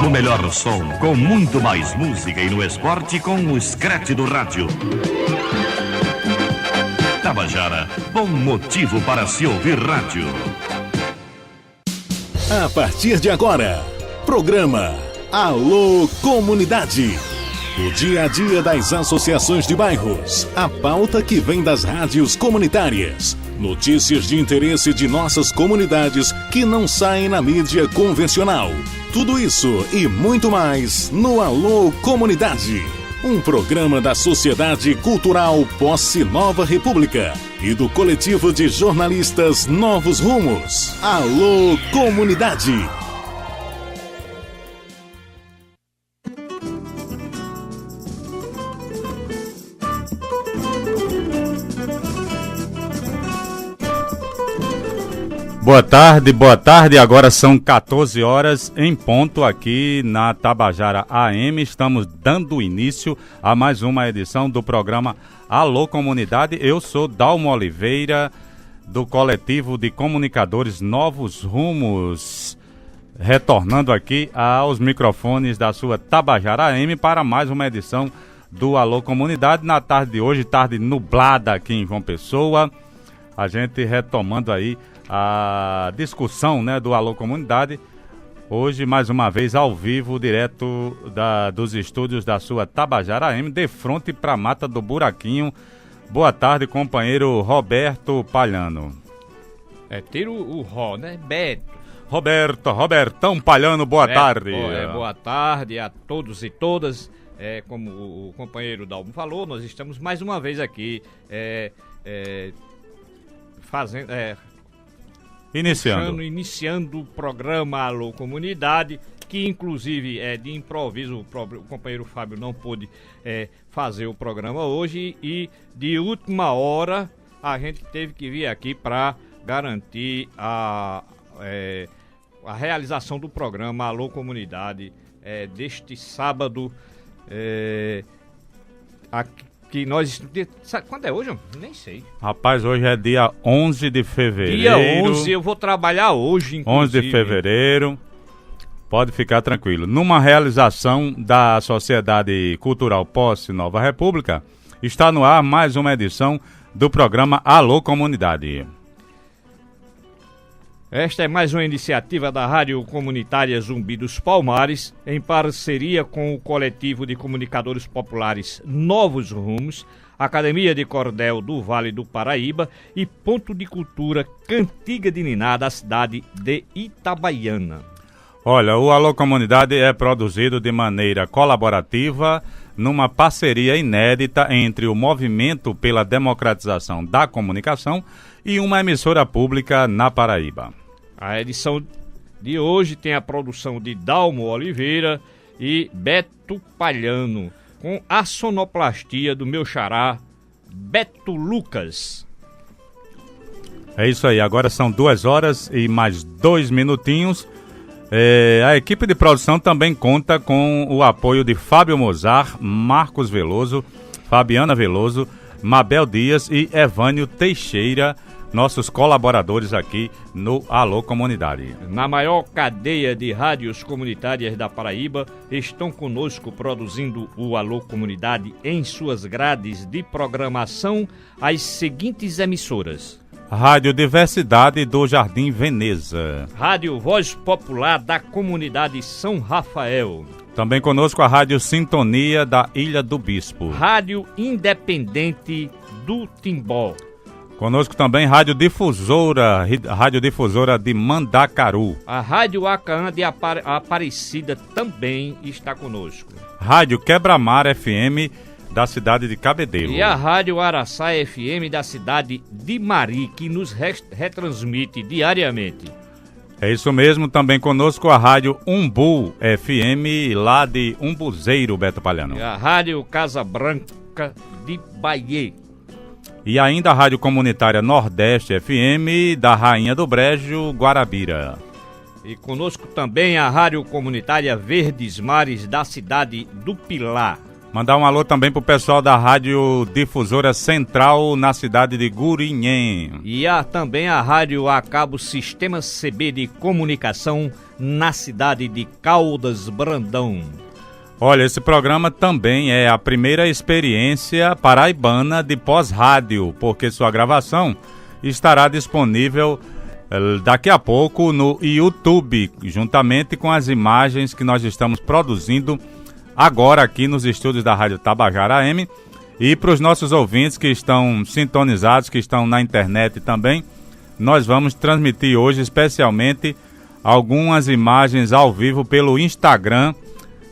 No melhor som, com muito mais música, e no esporte com o Scratch do rádio. Tabajara, bom motivo para se ouvir rádio. A partir de agora, programa Alô Comunidade. O dia a dia das associações de bairros, a pauta que vem das rádios comunitárias, notícias de interesse de nossas comunidades que não saem na mídia convencional. Tudo isso e muito mais no Alô Comunidade. Um programa da Sociedade Cultural Posse Nova República e do coletivo de jornalistas Novos Rumos. Alô Comunidade. Boa tarde, agora são 14 horas em ponto aqui na Tabajara AM. Estamos dando início a mais uma edição do programa Alô Comunidade. Eu sou Dalmo Oliveira, do coletivo de comunicadores Novos Rumos, retornando aqui aos microfones da sua Tabajara AM para mais uma edição do Alô Comunidade. Na tarde de hoje, tarde nublada aqui em João Pessoa, a gente retomando aí a discussão, né, do Alô Comunidade, hoje mais uma vez ao vivo, direto dos estúdios da sua Tabajara AM, de frente para a Mata do Buraquinho. Boa tarde, companheiro Roberto Palhano. Tira o Ró, né? Beto. Robertão Palhano, boa tarde. Boa tarde a todos e todas. Como o companheiro Dalmo falou, nós estamos mais uma vez aqui fazendo... Iniciando o programa Alô Comunidade, que inclusive é de improviso, o companheiro Fábio não pôde fazer o programa hoje e de última hora a gente teve que vir aqui para garantir a realização do programa Alô Comunidade deste sábado, aqui. Que nós... Sabe quando é hoje? Nem sei. Rapaz, hoje é dia 11 de fevereiro. Dia 11, eu vou trabalhar hoje, inclusive. 11 de fevereiro, pode ficar tranquilo. Numa realização da Sociedade Cultural Posse Nova República, está no ar mais uma edição do programa Alô Comunidade. Esta é mais uma iniciativa da Rádio Comunitária Zumbi dos Palmares, em parceria com o coletivo de comunicadores populares Novos Rumos, Academia de Cordel do Vale do Paraíba e Ponto de Cultura Cantiga de Niná da cidade de Itabaiana. Olha, o Alô Comunidade é produzido de maneira colaborativa, numa parceria inédita entre o Movimento pela Democratização da Comunicação e uma emissora pública na Paraíba. A edição de hoje tem a produção de Dalmo Oliveira e Beto Palhano, com a sonoplastia do meu xará, Beto Lucas. É isso aí, agora são 2 horas e mais 2 minutinhos. A equipe de produção também conta com o apoio de Fábio Mozart, Marcos Veloso, Fabiana Veloso, Mabel Dias e Evânio Teixeira, nossos colaboradores aqui no Alô Comunidade. Na maior cadeia de rádios comunitárias da Paraíba, estão conosco produzindo o Alô Comunidade em suas grades de programação as seguintes emissoras: Rádio Diversidade do Jardim Veneza, Rádio Voz Popular da Comunidade São Rafael. Também conosco a Rádio Sintonia da Ilha do Bispo, Rádio Independente do Timbó. Conosco também Rádio Difusora de Mandacaru. A Rádio Acaã de Aparecida também está conosco. Rádio Quebra-Mar FM da cidade de Cabedelo. E a Rádio Araçá FM da cidade de Mari, que nos retransmite diariamente. É isso mesmo, também conosco a Rádio Umbu FM lá de Umbuzeiro, Beto Palhano. E a Rádio Casa Branca de Bahia. E ainda a Rádio Comunitária Nordeste FM da Rainha do Brejo, Guarabira. E conosco também a Rádio Comunitária Verdes Mares da cidade do Pilar. Mandar um alô também pro pessoal da Rádio Difusora Central na cidade de Gurinhém. E há também a Rádio a cabo Sistema CB de Comunicação na cidade de Caldas Brandão. Olha, esse programa também é a primeira experiência paraibana de pós-rádio, porque sua gravação estará disponível daqui a pouco no YouTube, juntamente com as imagens que nós estamos produzindo agora aqui nos estúdios da Rádio Tabajara AM. E para os nossos ouvintes que estão sintonizados, que estão na internet também, nós vamos transmitir hoje especialmente algumas imagens ao vivo pelo Instagram.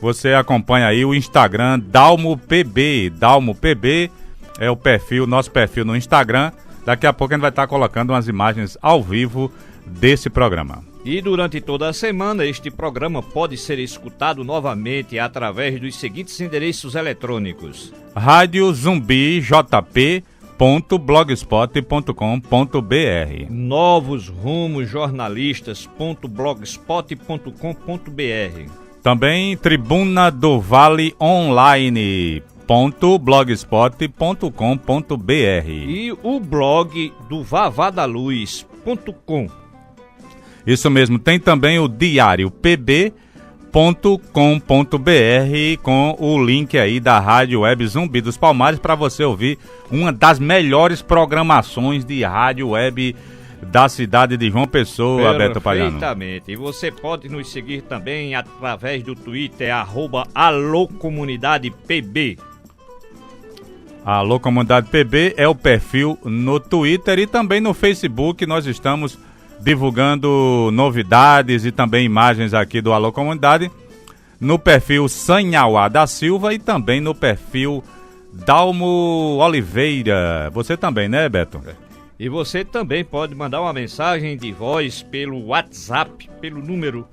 Você acompanha aí o Instagram DalmoPB. DalmoPB é o perfil, nosso perfil no Instagram. Daqui a pouco a gente vai estar colocando umas imagens ao vivo desse programa. E durante toda a semana, este programa pode ser escutado novamente através dos seguintes endereços eletrônicos: radiozumbijp.blogspot.com.br, novosrumosjornalistas.blogspot.com.br, também Tribuna do Vale Online.blogspot.com.br e o blog do vavadaluz.com. Isso mesmo, tem também o diariopb.com.br com o link aí da Rádio Web Zumbi dos Palmares para você ouvir uma das melhores programações de rádio web da cidade de João Pessoa, Beto Palhano. Perfeitamente. E você pode nos seguir também através do Twitter, @AlôComunidadePB. Alô Comunidade PB é o perfil no Twitter e também no Facebook. Nós estamos divulgando novidades e também imagens aqui do Alô Comunidade no perfil Sanhauá da Silva e também no perfil Dalmo Oliveira. Você também, né, Beto? E você também pode mandar uma mensagem de voz pelo WhatsApp, pelo número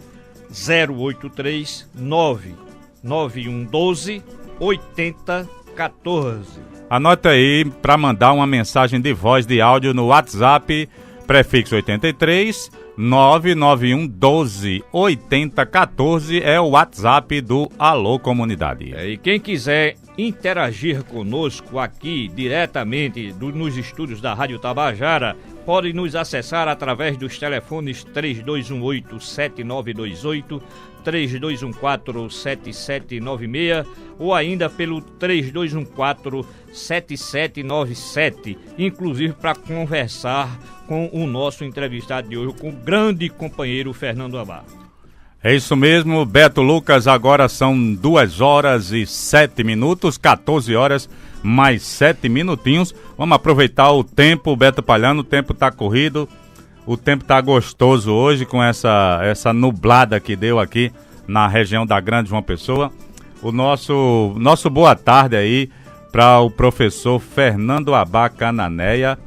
083 99112 8014. Anota aí para mandar uma mensagem de voz de áudio no WhatsApp, prefixo 83 99112 8014 é o WhatsApp do Alô Comunidade. E quem quiser interagir conosco aqui diretamente nos estúdios da Rádio Tabajara, pode nos acessar através dos telefones 3218-7928, 3214-7796 ou ainda pelo 3214-7797, inclusive para conversar com o nosso entrevistado de hoje, com o grande companheiro Fernando Abá. É isso mesmo, Beto Lucas, agora são 2h07, 14 horas mais 7 minutinhos. Vamos aproveitar o tempo, Beto Palhano, o tempo tá corrido, o tempo tá gostoso hoje com essa nublada que deu aqui na região da Grande João Pessoa. O nosso boa tarde aí para o professor Fernando Abá Cananéia,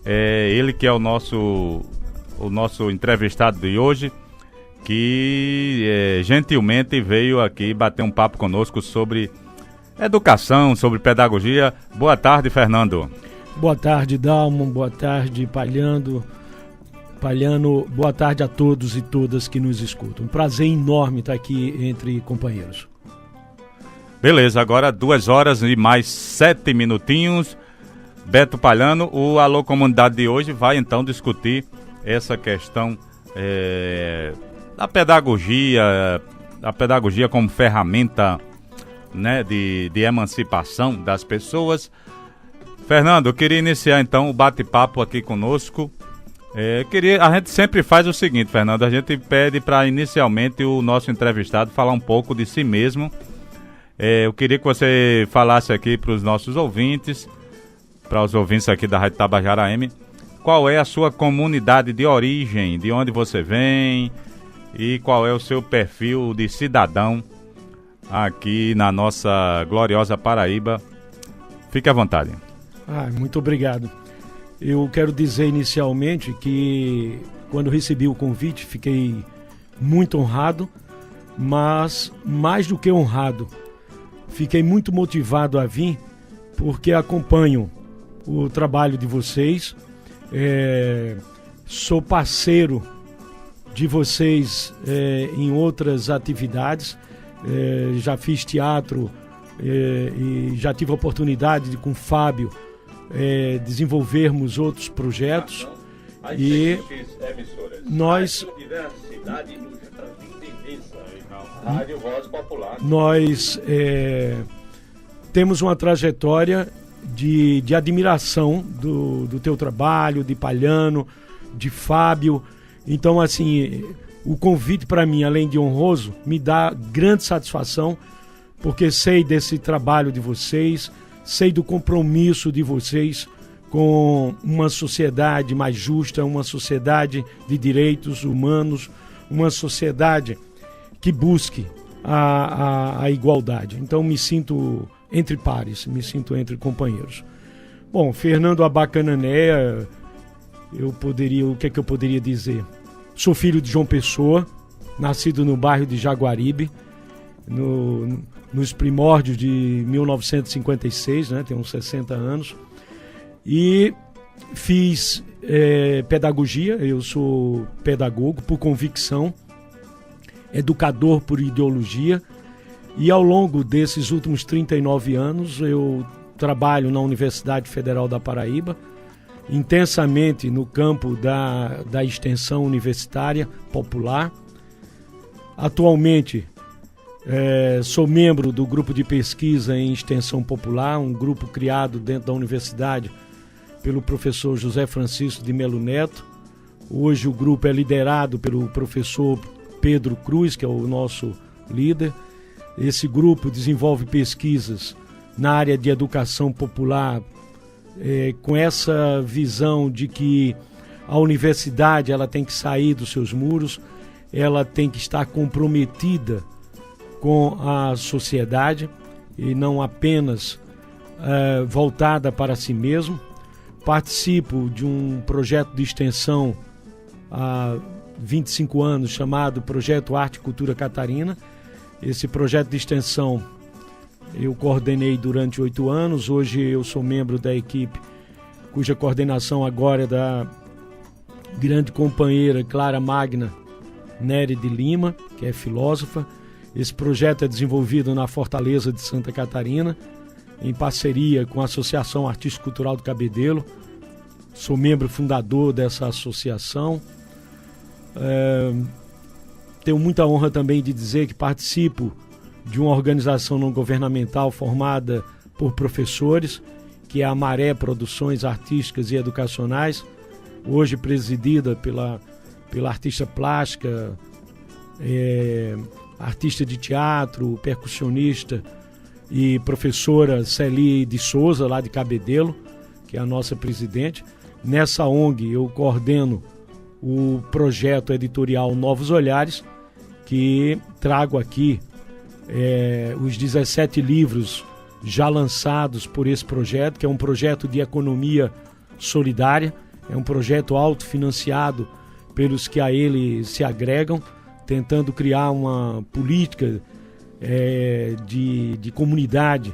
ele que é o nosso entrevistado de hoje, que gentilmente veio aqui bater um papo conosco sobre educação, sobre pedagogia. Boa tarde, Fernando. Boa tarde, Dalmo. Boa tarde, Palhano. Boa tarde a todos e todas que nos escutam. Um prazer enorme estar aqui entre companheiros. Beleza, agora 2 horas e mais 7 minutinhos. Beto Palhano, o Alô Comunidade de hoje vai então discutir essa questão da pedagogia, a pedagogia como ferramenta, né, de emancipação das pessoas. Fernando, eu queria iniciar então o bate-papo aqui conosco. A gente sempre faz o seguinte, Fernando, a gente pede para inicialmente o nosso entrevistado falar um pouco de si mesmo. Eu queria que você falasse aqui para os nossos ouvintes, para os ouvintes aqui da Rádio Tabajara AM, qual é a sua comunidade de origem, de onde você vem e qual é o seu perfil de cidadão aqui na nossa gloriosa Paraíba. Fique à vontade. Muito obrigado. Eu quero dizer inicialmente que quando recebi o convite fiquei muito honrado, mas mais do que honrado, fiquei muito motivado a vir porque acompanho o trabalho de vocês, sou parceiro de vocês em outras atividades, já fiz teatro e já tive a oportunidade de, com o Fábio, desenvolvermos outros projetos. E nós temos uma trajetória de admiração do teu trabalho, de Palhano, de Fábio. Então, assim, o convite para mim, além de honroso, me dá grande satisfação, porque sei desse trabalho de vocês, sei do compromisso de vocês com uma sociedade mais justa, uma sociedade de direitos humanos, uma sociedade que busque a igualdade. Então me sinto entre pares, me sinto entre companheiros. Bom, Fernando Abacanané, o que é que eu poderia dizer? Sou filho de João Pessoa, nascido no bairro de Jaguaribe, nos primórdios de 1956, né? Tenho uns 60 anos. E fiz pedagogia, eu sou pedagogo por convicção, educador por ideologia, e ao longo desses últimos 39 anos eu trabalho na Universidade Federal da Paraíba, intensamente no campo da extensão universitária popular. Atualmente sou membro do grupo de pesquisa em extensão popular, um grupo criado dentro da universidade pelo professor José Francisco de Melo Neto. Hoje o grupo é liderado pelo professor Pedro Cruz, que é o nosso líder. Esse grupo desenvolve pesquisas na área de educação popular, com essa visão de que a universidade ela tem que sair dos seus muros, ela tem que estar comprometida com a sociedade e não apenas voltada para si mesmo. Participo de um projeto de extensão há 25 anos chamado Projeto Arte e Cultura Catarina. Esse projeto de extensão eu coordenei durante 8 anos. Hoje eu sou membro da equipe cuja coordenação agora é da grande companheira Clara Magna Nery de Lima, que é filósofa. Esse projeto é desenvolvido na Fortaleza de Santa Catarina, em parceria com a Associação Artístico Cultural do Cabedelo. Sou membro fundador dessa associação. Tenho muita honra também de dizer que participo de uma organização não governamental formada por professores, que é a Maré Produções Artísticas e Educacionais, hoje presidida pela artista plástica, artista de teatro, percussionista e professora Celi de Souza, lá de Cabedelo, que é a nossa presidente. Nessa ONG eu coordeno o projeto editorial Novos Olhares, que trago aqui os 17 livros já lançados por esse projeto, que é um projeto de economia solidária, é um projeto autofinanciado pelos que a ele se agregam, tentando criar uma política de comunidade,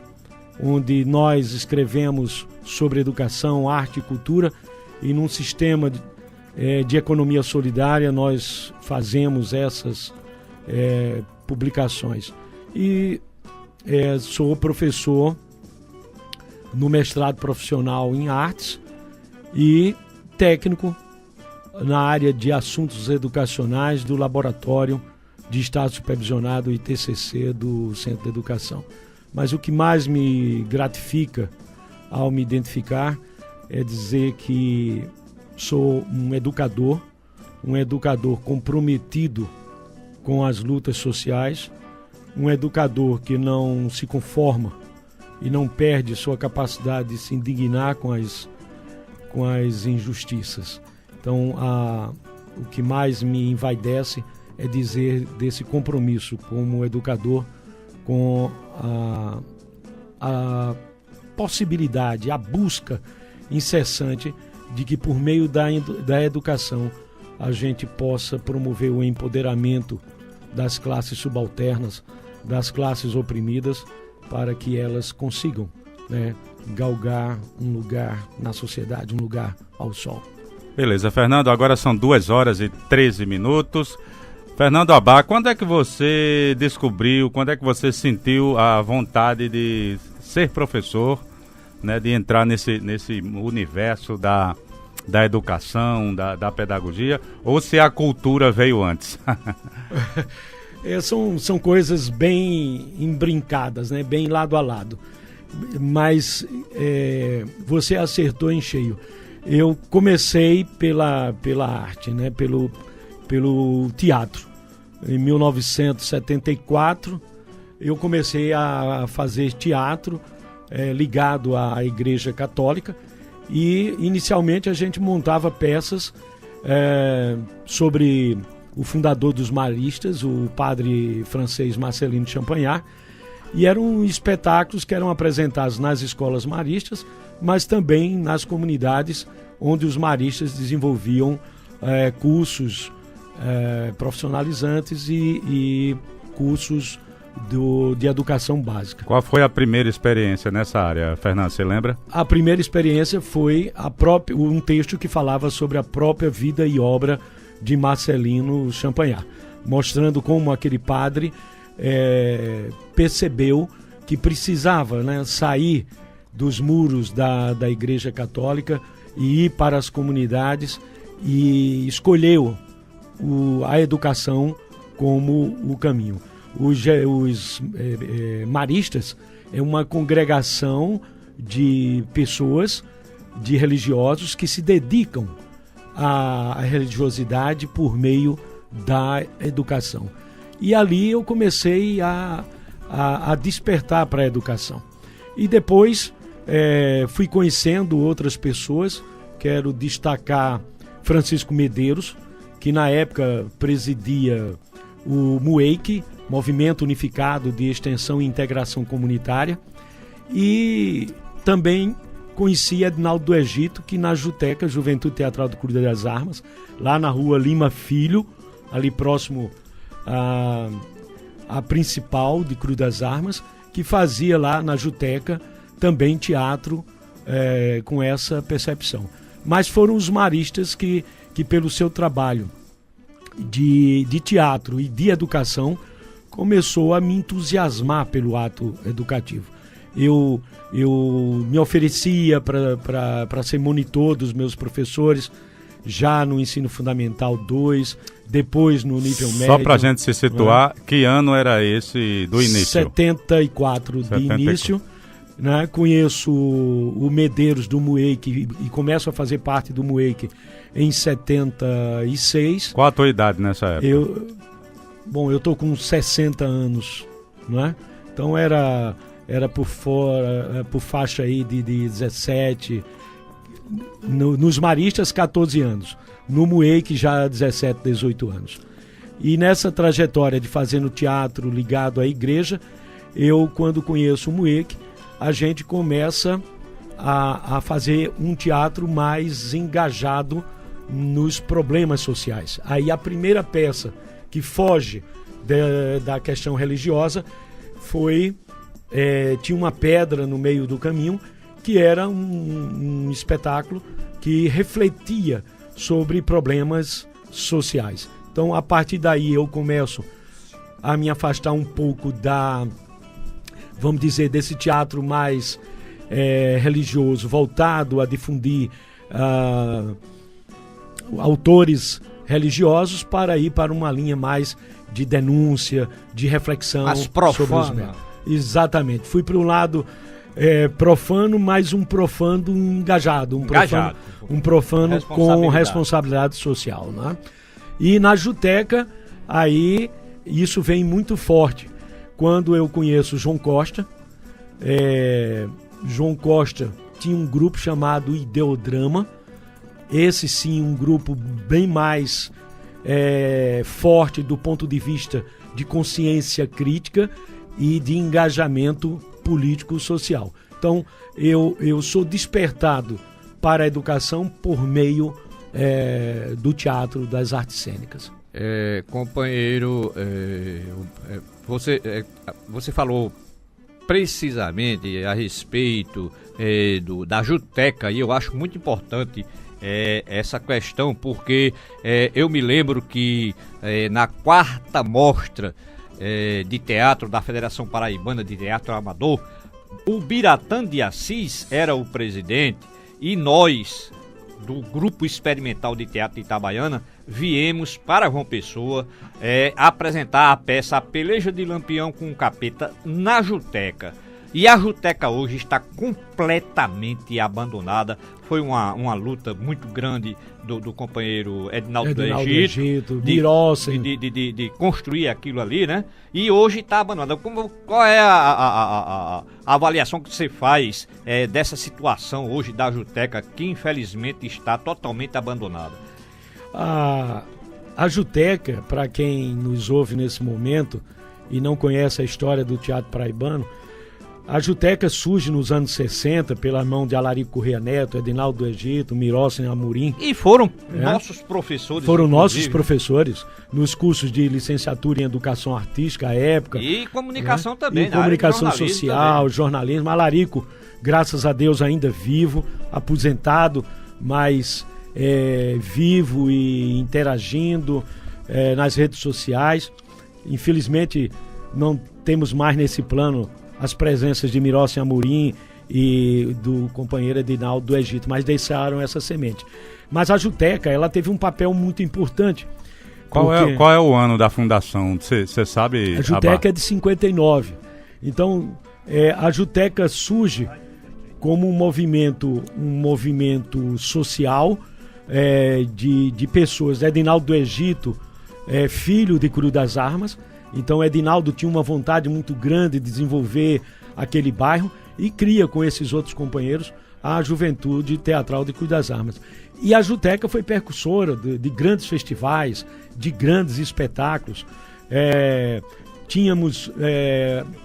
onde nós escrevemos sobre educação, arte e cultura, e num sistema de economia solidária nós fazemos essas publicações. E sou professor no mestrado profissional em artes e técnico na área de assuntos educacionais do Laboratório de Estado Supervisionado ITCC do Centro de Educação. Mas o que mais me gratifica ao me identificar é dizer que sou um educador comprometido com as lutas sociais, um educador que não se conforma e não perde sua capacidade de se indignar com as injustiças. Então, o que mais me envaidece é dizer desse compromisso como educador com a possibilidade, a busca incessante de que por meio da educação a gente possa promover o empoderamento das classes subalternas, das classes oprimidas, para que elas consigam, galgar um lugar na sociedade, um lugar ao sol. Beleza, Fernando, agora são 2 horas e 13 minutos. Fernando Abá, quando é que você descobriu, quando é que você sentiu a vontade de ser professor, né, de entrar nesse universo da educação, da pedagogia, ou se a cultura veio antes? São coisas bem embrincadas, né? Bem lado a lado. Mas você acertou em cheio. Eu comecei pela arte, né? Pelo teatro. Em 1974, eu comecei a fazer teatro ligado à Igreja Católica, e inicialmente a gente montava peças sobre o fundador dos maristas, o padre francês Marcelino de Champagnat, e eram espetáculos que eram apresentados nas escolas maristas, mas também nas comunidades onde os maristas desenvolviam cursos profissionalizantes e cursos de educação básica. Qual foi a primeira experiência nessa área, Fernando? Você lembra? A primeira experiência foi um texto que falava sobre a própria vida e obra de Marcelino Champagnat, mostrando como aquele padre percebeu que precisava, né, sair dos muros da Igreja Católica e ir para as comunidades, e escolheu a educação como o caminho. Os maristas é uma congregação de pessoas, de religiosos que se dedicam à religiosidade por meio da educação. E ali eu comecei a despertar para a educação. E depois fui conhecendo outras pessoas. Quero destacar Francisco Medeiros, que na época presidia o MUEIC, Movimento Unificado de Extensão e Integração Comunitária, e também conheci Edinaldo do Egito, que na Juteca, Juventude Teatral do Cruz das Armas, lá na rua Lima Filho, ali próximo à principal de Cruz das Armas, que fazia lá na Juteca também teatro com essa percepção. Mas foram os maristas que pelo seu trabalho de teatro e de educação, começou a me entusiasmar pelo ato educativo. Eu me oferecia para ser monitor dos meus professores, já no ensino fundamental 2, depois no nível médio. Só para a gente se situar, que ano era esse do início? 74 de início. Né? Conheço o Medeiros do MUEIC e começo a fazer parte do MUEIC em 76. Qual a tua idade nessa época? Eu estou com 60 anos, não é? Então era por faixa aí de 17, nos maristas 14 anos, no MUEIC já 17, 18 anos. E nessa trajetória de fazendo teatro ligado à igreja, quando conheço o MUEIC, a gente começa a fazer um teatro mais engajado nos problemas sociais. Aí a primeira peça que foge da questão religiosa tinha uma pedra no meio do caminho, que era um espetáculo que refletia sobre problemas sociais. Então, a partir daí, eu começo a me afastar um pouco vamos dizer, desse teatro mais religioso, voltado a difundir autores religiosos, para ir para uma linha mais de denúncia, de reflexão sobre os médios. Exatamente. Fui para um lado profano, mas um profano engajado. Um profano com responsabilidade social. Né? E na Juteca, aí isso vem muito forte. Quando eu conheço João Costa, João Costa tinha um grupo chamado Ideodrama. Esse sim, um grupo bem mais forte do ponto de vista de consciência crítica e de engajamento político-social. Então, eu sou despertado para a educação por meio do teatro, das artes cênicas. Companheiro, você falou precisamente a respeito da Juteca, e eu acho muito importante essa questão, porque eu me lembro que na 4ª mostra de teatro da Federação Paraibana de Teatro Amador, o Biratã de Assis era o presidente e nós, do Grupo Experimental de Teatro de Itabaiana, viemos para João Pessoa apresentar a peça A Peleja de Lampião com o Capeta na Juteca. E a Juteca hoje está completamente abandonada. Foi uma luta muito grande do companheiro Edinaldo do Egito Mirossen, de construir aquilo ali, né? E hoje está abandonada. Qual é a avaliação que você faz dessa situação hoje da Juteca, que infelizmente está totalmente abandonada? A Juteca, para quem nos ouve nesse momento e não conhece a história do teatro paraibano, a Juteca surge nos anos 60 pela mão de Alarico Corrêa Neto, Edinaldo do Egito, Mirossen Amorim. E foram nossos professores. Foram nossos professores nos cursos de licenciatura em Educação Artística à época. E comunicação também. E comunicação social, jornalismo. Alarico, graças a Deus, ainda vivo, aposentado, mas vivo e interagindo nas redes sociais. Infelizmente, não temos mais nesse plano as presenças de Mirossen Amorim e do companheiro Edinaldo do Egito, mas deixaram essa semente. Mas a Juteca, ela teve um papel muito importante. Qual é o ano da fundação? Você sabe? A Juteca é de 59. Então, a Juteca surge como um movimento social de pessoas. Edinaldo do Egito, filho de Cruz das Armas. Então Edinaldo tinha uma vontade muito grande de desenvolver aquele bairro e cria com esses outros companheiros a Juventude Teatral de Cruz das Armas. E a Juteca foi percussora de grandes festivais, de grandes espetáculos. Tínhamos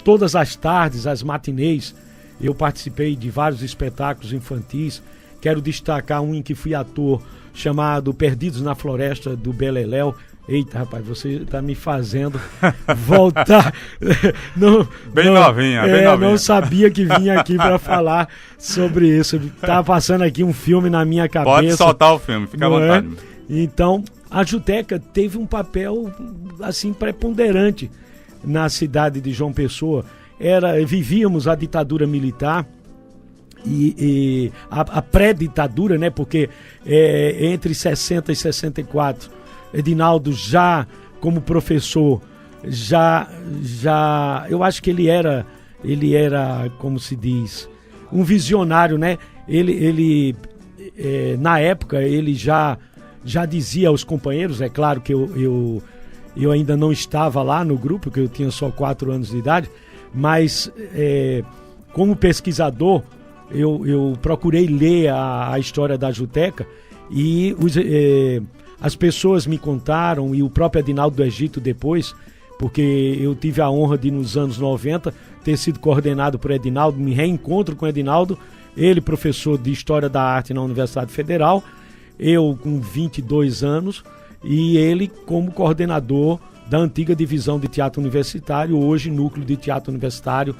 todas as tardes, as matinês, eu participei de vários espetáculos infantis. Quero destacar um em que fui ator, chamado Perdidos na Floresta do Beleléu. Eita, rapaz, você está me fazendo voltar. Bem novinha. Não sabia que vinha aqui para falar sobre isso. Tá passando aqui um filme na minha cabeça. Pode soltar o filme, fica à vontade. Então, a Juteca teve um papel assim preponderante na cidade de João Pessoa. Vivíamos a ditadura militar e a pré-ditadura, né? Porque entre 60 e 64 Edinaldo já como professor, eu acho que ele era, como se diz, um visionário, né? Ele na época, ele já dizia aos companheiros, é claro que eu ainda não estava lá no grupo, porque eu tinha só 4 anos de idade, mas como pesquisador, eu procurei ler a história da Juteca e as pessoas me contaram, e o próprio Edinaldo do Egito depois, porque eu tive a honra de, nos anos 90, ter sido coordenado por Edinaldo, me reencontro com Edinaldo, ele professor de História da Arte na Universidade Federal, eu com 22 anos, e ele como coordenador da antiga divisão de teatro universitário, hoje núcleo de teatro universitário,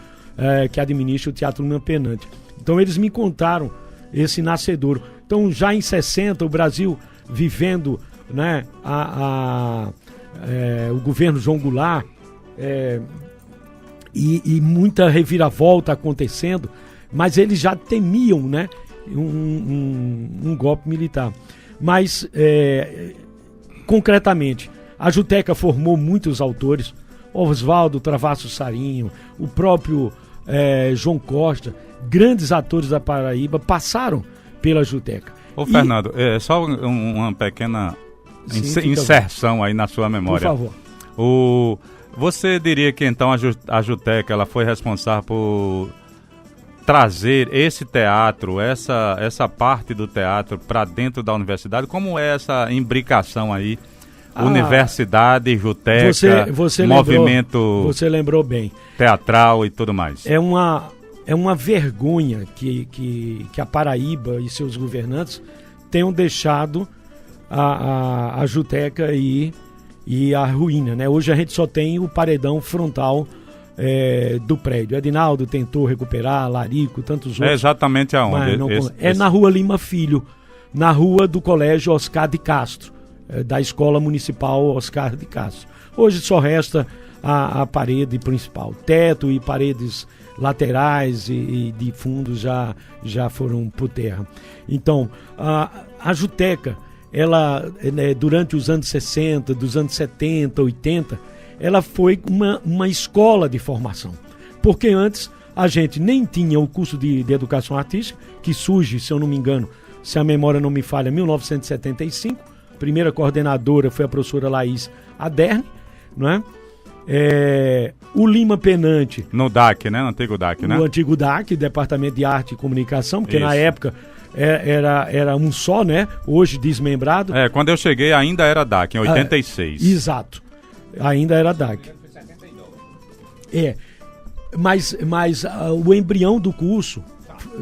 que administra o Teatro Lima Penante. Então eles me contaram esse nascedouro. Então já em 60, o Brasil vivendo, né, o governo João Goulart, e muita reviravolta acontecendo, mas eles já temiam, né, um golpe militar. Mas concretamente, a Juteca formou muitos autores, Oswaldo Travasso Sarinho, o próprio João Costa, grandes atores da Paraíba passaram pela Juteca. Ô Fernando, só uma pequena inserção aí na sua memória. Por favor. Você diria que então a Juteca ela foi responsável por trazer esse teatro, essa parte do teatro para dentro da universidade? Como é essa imbricação aí? Universidade, Juteca, movimento você lembrou bem. Teatral e tudo mais. É uma vergonha que a Paraíba e seus governantes tenham deixado a Juteca e a ruína, né? Hoje a gente só tem o paredão frontal do prédio. Edinaldo tentou recuperar, Larico, tantos outros. É exatamente aonde? Na Rua Lima Filho, na rua do Colégio Oscar de Castro, da Escola Municipal Oscar de Castro. Hoje só resta a parede principal. Teto e paredes laterais e de fundo já foram por terra. Então, a Juteca, ela, durante os anos 60, dos anos 70, 80, ela foi uma escola de formação. Porque antes a gente nem tinha o curso de educação artística, que surge, se eu não me engano, se a memória não me falha, em 1975. A primeira coordenadora foi a professora Laís Aderne, não é? O Lima Penante. No DAC, né? No antigo DAC, né? No antigo DAC, Departamento de Arte e Comunicação, porque na época era um só, né? Hoje desmembrado. Quando eu cheguei ainda era DAC, em 86. Exato. Ainda era DAC. Mas o embrião do curso,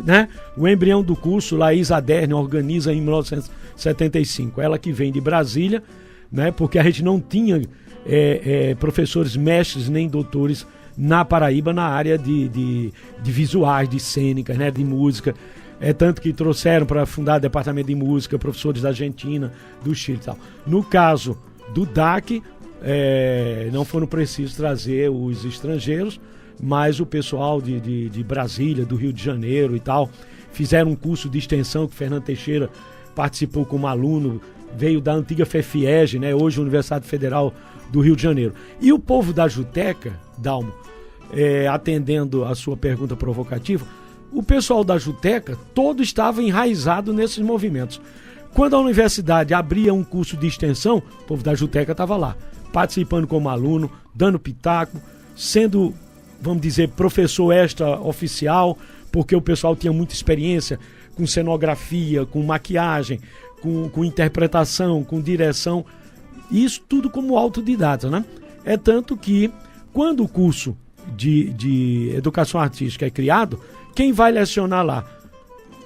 né? O embrião do curso, Laís Aderne organiza em 1975. Ela que vem de Brasília, né? Porque a gente não tinha professores mestres nem doutores na Paraíba na área de visuais, de cênicas, né? De música. Tanto que trouxeram para fundar o departamento de música professores da Argentina, do Chile e tal. No caso do DAC, não foram precisos trazer os estrangeiros, mas o pessoal de Brasília, do Rio de Janeiro e tal, fizeram um curso de extensão que Fernando Teixeira participou como aluno, veio da antiga FEFIEG, né, hoje Universidade Federal do Rio de Janeiro. E o povo da Juteca, Dalmo, atendendo a sua pergunta provocativa, o pessoal da Juteca todo estava enraizado nesses movimentos. Quando a universidade abria um curso de extensão, o povo da Juteca estava lá, participando como aluno, dando pitaco, sendo, vamos dizer, professor extra-oficial, porque o pessoal tinha muita experiência com cenografia, com maquiagem, com interpretação, com direção, isso tudo como autodidata, né? É tanto que, quando o curso de educação artística é criado, quem vai lecionar lá?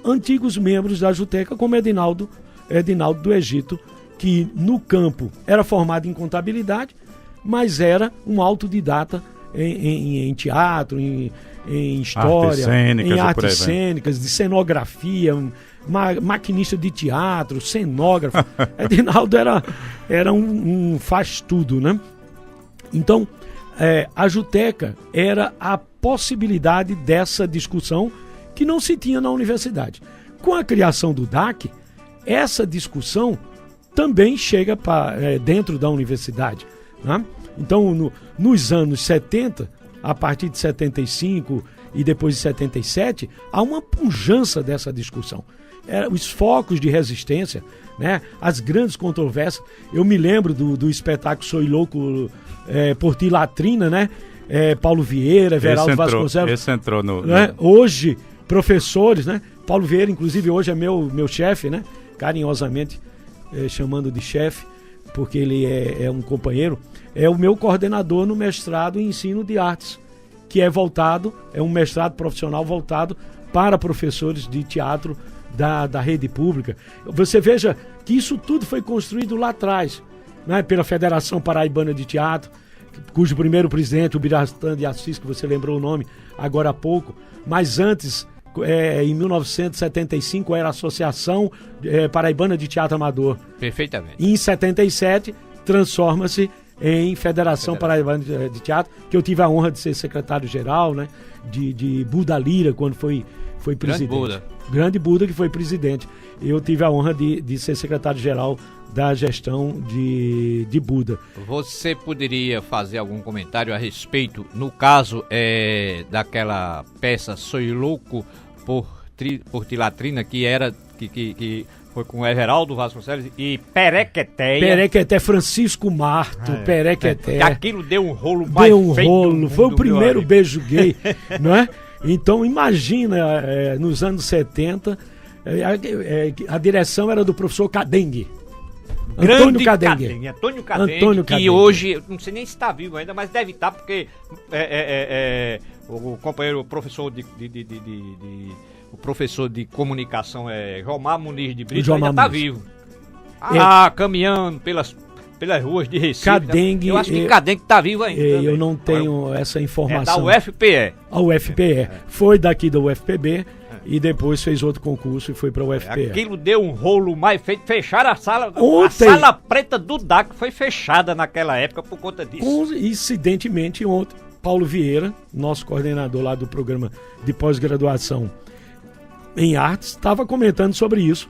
Antigos membros da Juteca, como Edinaldo do Egito, que no campo era formado em contabilidade, mas era um autodidata em teatro, em história, em artes cênicas, de cenografia, maquinista de teatro, cenógrafo. Edinaldo era um faz-tudo, né? Então, a Juteca era a possibilidade dessa discussão que não se tinha na universidade. Com a criação do DAC, essa discussão também chega dentro da universidade, né? Então, nos anos 70, a partir de 75 e depois de 77, há uma pujança dessa discussão. Os focos de resistência, né? As grandes controvérsias. Eu me lembro do espetáculo Sou Louco por Ti Latrina, né? Paulo Vieira, Everaldo Vasconcelos. Esse entrou no... Né? Hoje, professores, né? Paulo Vieira, inclusive, hoje é meu chefe, né? Carinhosamente chamando de chefe, porque ele é um companheiro. É o meu coordenador no mestrado em ensino de artes, que é um mestrado profissional voltado para professores de teatro da rede pública. Você veja que isso tudo foi construído lá atrás, né, pela Federação Paraibana de Teatro, cujo primeiro presidente, o Birastan de Assis, que você lembrou o nome agora há pouco, mas antes, em 1975, era a Associação Paraibana de Teatro Amador. Perfeitamente. E em 77, transforma-se em Federação Paraibana de Teatro, que eu tive a honra de ser secretário-geral, né, de Buda Lira, quando foi presidente. Grande Buda, que foi presidente. Eu tive a honra de ser secretário-geral da gestão de Buda. Você poderia fazer algum comentário a respeito, no caso daquela peça Sou Louco por Ti Latrina, que foi com Everaldo Vasconcelos e Perequeté. Perequeté, Francisco Marto, Perequeté. Aquilo deu um rolo Foi o primeiro beijo gay, não é? Então imagina, nos anos 70, a direção era do professor Cadengue. Antônio Cadengue, que hoje, não sei nem se está vivo ainda, mas deve estar, porque o companheiro, o professor de comunicação Jomar Muniz de Brito, ainda está vivo. Caminhando pelas ruas de Recife. Cadengue, eu acho que Cadengue está vivo ainda. Eu não tenho essa informação. É da UFPE. A UFPE. Foi daqui da UFPB. e depois fez outro concurso e foi para o UFPE. Aquilo deu um rolo mais feito. Fecharam a sala. Ontem. A sala preta do DAC foi fechada naquela época por conta disso. Coincidentemente, ontem, Paulo Vieira, nosso coordenador lá do programa de pós-graduação em artes, estava comentando sobre isso.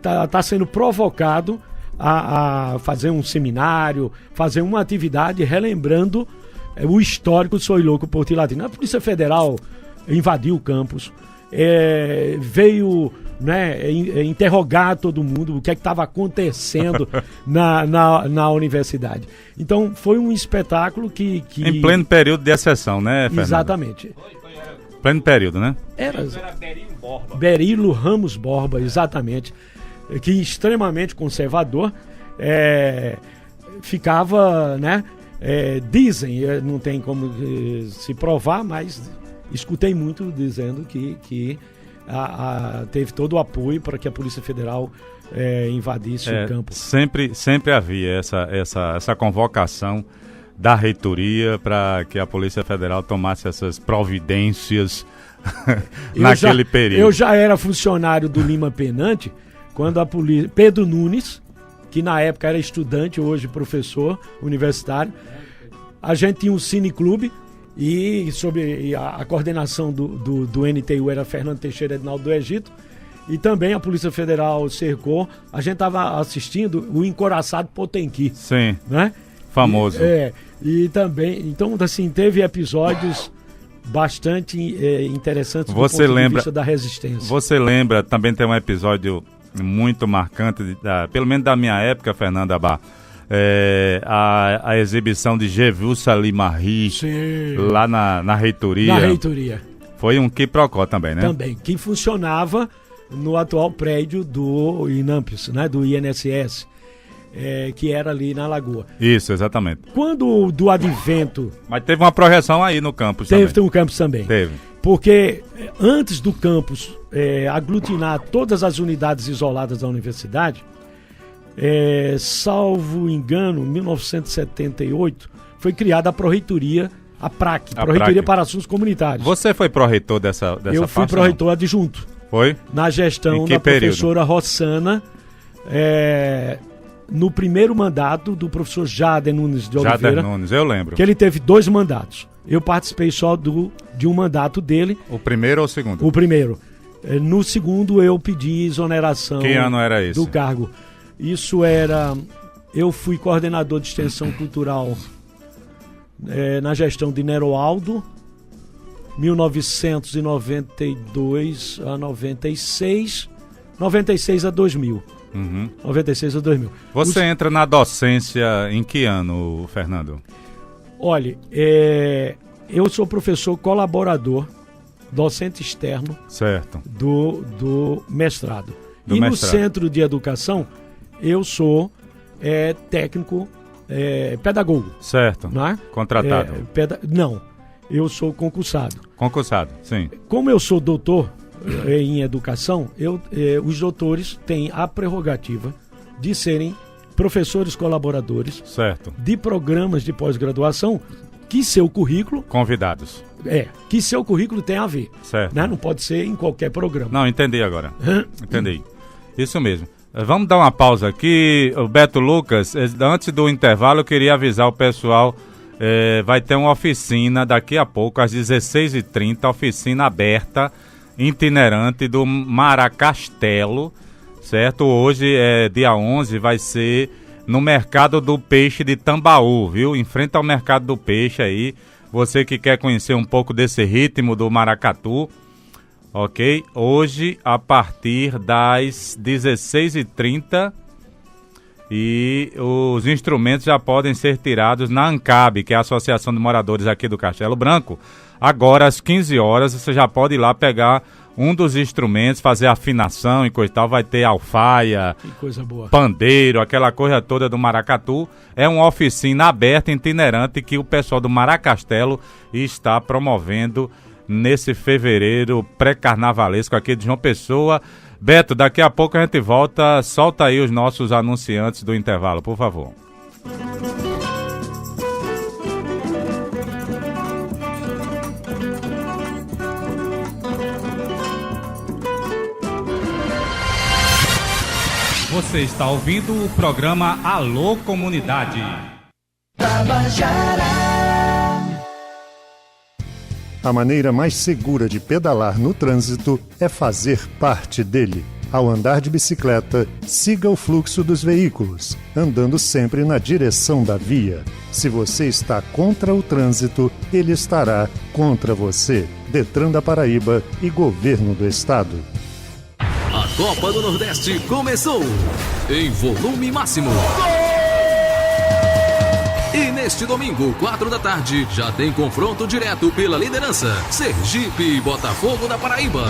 Tá sendo provocado a fazer um seminário, fazer uma atividade relembrando o histórico do Sou Louco por Ti Latino. A Polícia Federal invadiu o campus, veio, né, interrogar todo mundo o que é que estava acontecendo na universidade. Então foi um espetáculo que... Em pleno período de exceção, né, Fernando? Exatamente. Pleno período, né? Era Berilo Ramos Borba, exatamente, que extremamente conservador, ficava, né, dizem, não tem como se provar, mas escutei muito dizendo que teve todo o apoio para que a Polícia Federal invadisse o campo. Sempre havia essa convocação da reitoria para que a Polícia Federal tomasse essas providências naquele período. Eu já era funcionário do Lima Penante quando a polícia... Pedro Nunes, que na época era estudante, hoje professor universitário, a gente tinha um cineclube e sob a coordenação do NTU era Fernando Teixeira Edinaldo do Egito, e também a Polícia Federal cercou. A gente estava assistindo o Encoraçado Potemkin. Sim, né? Famoso. E também, então, assim, teve episódios bastante interessantes do ponto de vista da resistência. Você lembra, também tem um episódio muito marcante, pelo menos da minha época, Fernando Abá, a exibição de Gevulsa Limarri lá na reitoria. Na reitoria. Foi um quiprocó também, né? Também, que funcionava no atual prédio do INAMPS, né, do INSS, que era ali na Lagoa. Isso, exatamente. Quando do advento... Mas teve uma projeção aí no campus também. Teve um campus também. Teve. Porque antes do campus aglutinar todas as unidades isoladas da universidade, salvo engano, em 1978, foi criada a Pró-Reitoria, a PRAC, Pró-Reitoria para Assuntos Comunitários. Você foi pró-reitor dessa Eu fui pró-reitor adjunto. Foi? Na gestão da professora Rossana, no primeiro mandato do professor Jader Nunes de Oliveira. Jader Nunes, eu lembro. Que ele teve 2 mandatos. Eu participei só de um mandato dele. O primeiro ou o segundo? O primeiro. No segundo eu pedi exoneração. Que ano era isso? Do cargo. Isso era... Eu fui coordenador de extensão cultural na gestão de Neroaldo, 1992 a 96, 96 a 2000. Uhum. 96 a 2000. Você entra na docência em que ano, Fernando? Olha, eu sou professor colaborador, docente externo, certo, do mestrado. No Centro de Educação, eu sou técnico pedagogo. Certo, não é? Contratado. Não, eu sou concursado. Concursado, sim. Como eu sou doutor em educação, os doutores têm a prerrogativa de serem professores colaboradores, certo, de programas de pós-graduação que seu currículo... Convidados. Que seu currículo tem a ver. Certo. Né? Não pode ser em qualquer programa. Não, entendi agora. Entendi. Isso mesmo. Vamos dar uma pausa aqui, o Beto Lucas. Antes do intervalo, eu queria avisar o pessoal, vai ter uma oficina daqui a pouco, às 16h30, oficina aberta, itinerante do Maracastelo, certo? Hoje dia 11, vai ser no Mercado do Peixe de Tambaú, viu? Em frente ao Mercado do Peixe aí, você que quer conhecer um pouco desse ritmo do maracatu, ok? Hoje, a partir das 16h30, e os instrumentos já podem ser tirados na ANCAB, que é a Associação de Moradores aqui do Castelo Branco. Agora, às 15 horas, você já pode ir lá pegar um dos instrumentos, fazer afinação e coisa e tal. Vai ter alfaia, que coisa boa, pandeiro, aquela coisa toda do maracatu. É uma oficina aberta, itinerante, que o pessoal do Maracastelo está promovendo nesse fevereiro pré-carnavalesco aqui de João Pessoa. Beto, daqui a pouco a gente volta. Solta aí os nossos anunciantes do intervalo, por favor. Você está ouvindo o programa Alô Comunidade. A maneira mais segura de pedalar no trânsito é fazer parte dele. Ao andar de bicicleta, siga o fluxo dos veículos, andando sempre na direção da via. Se você está contra o trânsito, ele estará contra você. Detran da Paraíba e Governo do Estado. A Copa do Nordeste começou em volume máximo. E neste domingo, 4 da tarde, já tem confronto direto pela liderança. Sergipe e Botafogo da Paraíba.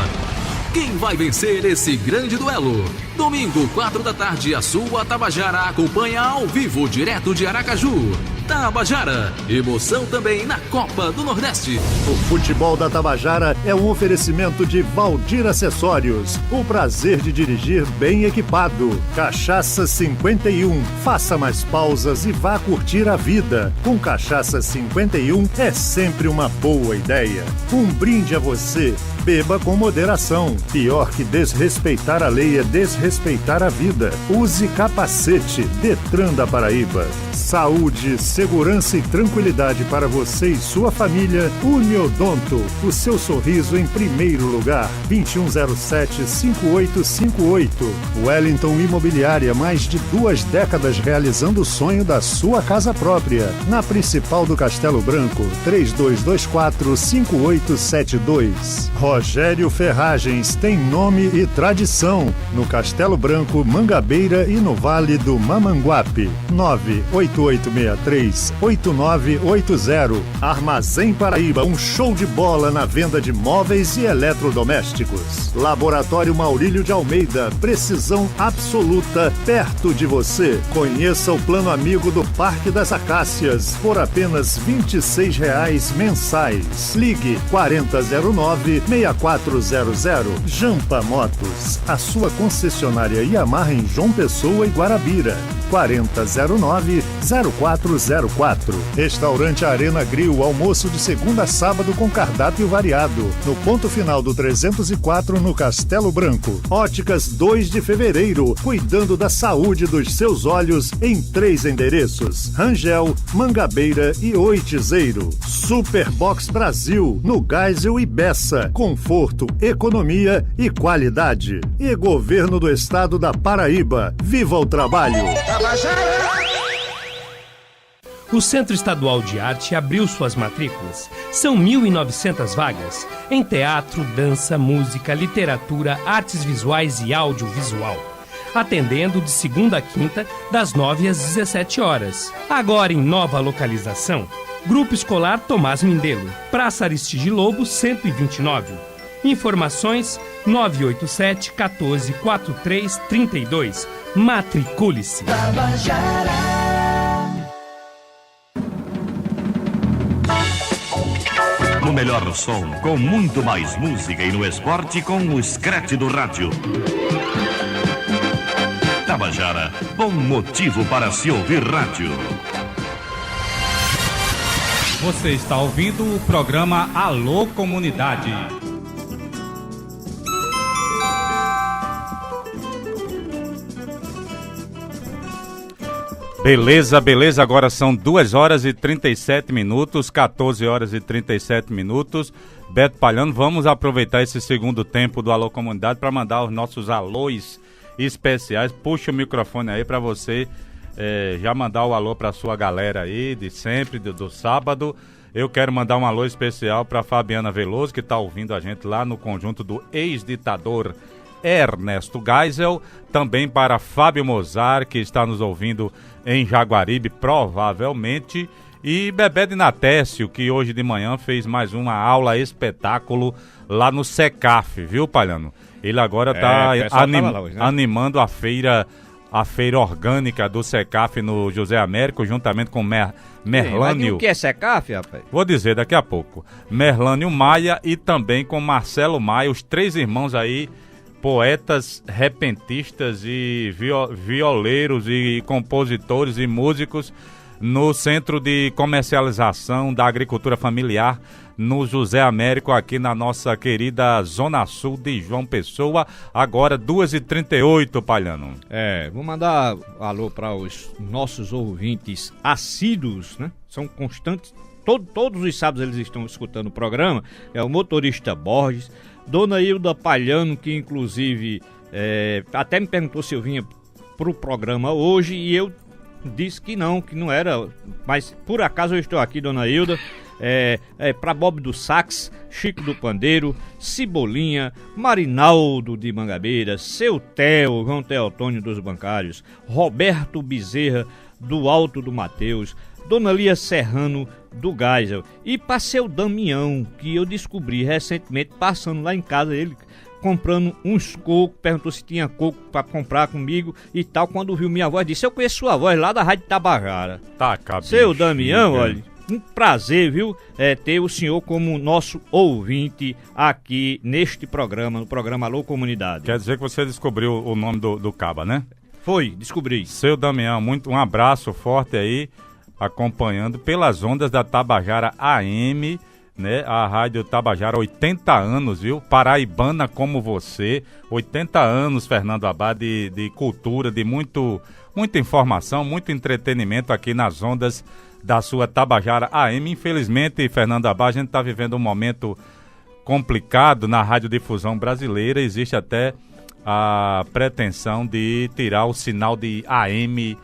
Quem vai vencer esse grande duelo? Domingo, 4 da tarde, a sua Tabajara acompanha ao vivo, direto de Aracaju. Tabajara, emoção também na Copa do Nordeste. O futebol da Tabajara é um oferecimento de Valdir Acessórios. O prazer de dirigir bem equipado. Cachaça 51. Faça mais pausas e vá curtir a vida. Com Cachaça 51 é sempre uma boa ideia. Um brinde a você. Beba com moderação. Pior que desrespeitar a lei é desrespeitar a vida. Use capacete. Detran da Paraíba. Saúde, segurança e tranquilidade para você e sua família. Uniodonto. O seu sorriso em primeiro lugar. 2107-5858. Wellington Imobiliária. Mais de 2 décadas realizando o sonho da sua casa própria. Na principal do Castelo Branco. 3224-5872. Rogério Ferragens tem nome e tradição no Castelo Branco, Mangabeira e no Vale do Mamanguape. 98863-8980. Armazém Paraíba, um show de bola na venda de móveis e eletrodomésticos. Laboratório Maurílio de Almeida, precisão absoluta, perto de você. Conheça o plano amigo do Parque das Acácias por apenas R$26 mensais. Ligue 4009-6400. Jampa Motos, a sua concessionária Yamaha em João Pessoa e Guarabira. 4009-0404. Restaurante Arena Grill, almoço de segunda a sábado com cardápio variado. No ponto final do 304 no Castelo Branco. Óticas 2 de Fevereiro, cuidando da saúde dos seus olhos em 3 endereços. Rangel, Mangabeira e Oitizeiro. Superbox Brasil, no Geisel e Bessa. Conforto, economia e qualidade. E Governo do Estado da Paraíba. Viva o trabalho! O Centro Estadual de Arte abriu suas matrículas. São 1.900 vagas em teatro, dança, música, literatura, artes visuais e audiovisual. Atendendo de segunda a quinta, das 9 às 17 horas. Agora em nova localização. Grupo Escolar Tomás Mindelo, Praça Aristide Lobo, 129. Informações 987 14 43 32. Matricule-se. No melhor som, com muito mais música e no esporte com o Scratch do rádio. Tabajara, bom motivo para se ouvir rádio. Você está ouvindo o programa Alô Comunidade. Beleza, beleza, agora são 2 horas e 37 minutos, 14 horas e 37 minutos. Beto Palhano, vamos aproveitar esse segundo tempo do Alô Comunidade para mandar os nossos alôs especiais. Puxa o microfone aí para você já mandar o alô para sua galera aí de sempre, do sábado. Eu quero mandar um alô especial para Fabiana Veloso, que está ouvindo a gente lá no conjunto do ex-ditador Ernesto Geisel, também para Fábio Mozart, que está nos ouvindo em Jaguaribe, provavelmente, e Bebé de Natécio, que hoje de manhã fez mais uma aula espetáculo lá no Secaf, viu, Palhano? Ele agora está animando a feira orgânica do Secaf no José Américo, juntamente com Merlânio. O que é Secaf, rapaz? Vou dizer daqui a pouco. Merlânio Maia e também com Marcelo Maia, os 3 irmãos aí, poetas, repentistas e violeiros e compositores e músicos no Centro de Comercialização da Agricultura Familiar, no José Américo, aqui na nossa querida Zona Sul de João Pessoa, agora 2h38, Palhano. Vou mandar alô para os nossos ouvintes assíduos, né? São constantes, todos os sábados eles estão escutando o programa, é o motorista Borges, Dona Hilda Palhano, que inclusive até me perguntou se eu vinha pro programa hoje, e eu disse que não era, mas por acaso eu estou aqui, Dona Hilda. Para Bob do Sax, Chico do Pandeiro, Cibolinha, Marinaldo de Mangabeira, Seu Theo, João Teotônio dos Bancários, Roberto Bezerra do Alto do Mateus, Dona Lia Serrano do Geisel, e para Seu Damião, que eu descobri recentemente passando lá em casa, ele comprando uns cocos, perguntou se tinha coco para comprar comigo e tal. Quando viu minha voz, disse: eu conheço sua voz lá da Rádio Tabajara. Seu Damião, olha, um prazer, viu, ter o senhor como nosso ouvinte aqui neste programa, no programa Alô Comunidade. Quer dizer que você descobriu o nome do Caba, né? Foi, descobri. Seu Damião, um abraço forte aí, acompanhando pelas ondas da Tabajara AM, né? A Rádio Tabajara, 80 anos, viu? Paraibana como você, 80 anos, Fernando Abá, de cultura, de muita informação, muito entretenimento aqui nas ondas da sua Tabajara AM. Infelizmente, Fernando Abá, a gente está vivendo um momento complicado na radiodifusão brasileira. Existe até a pretensão de tirar o sinal de AM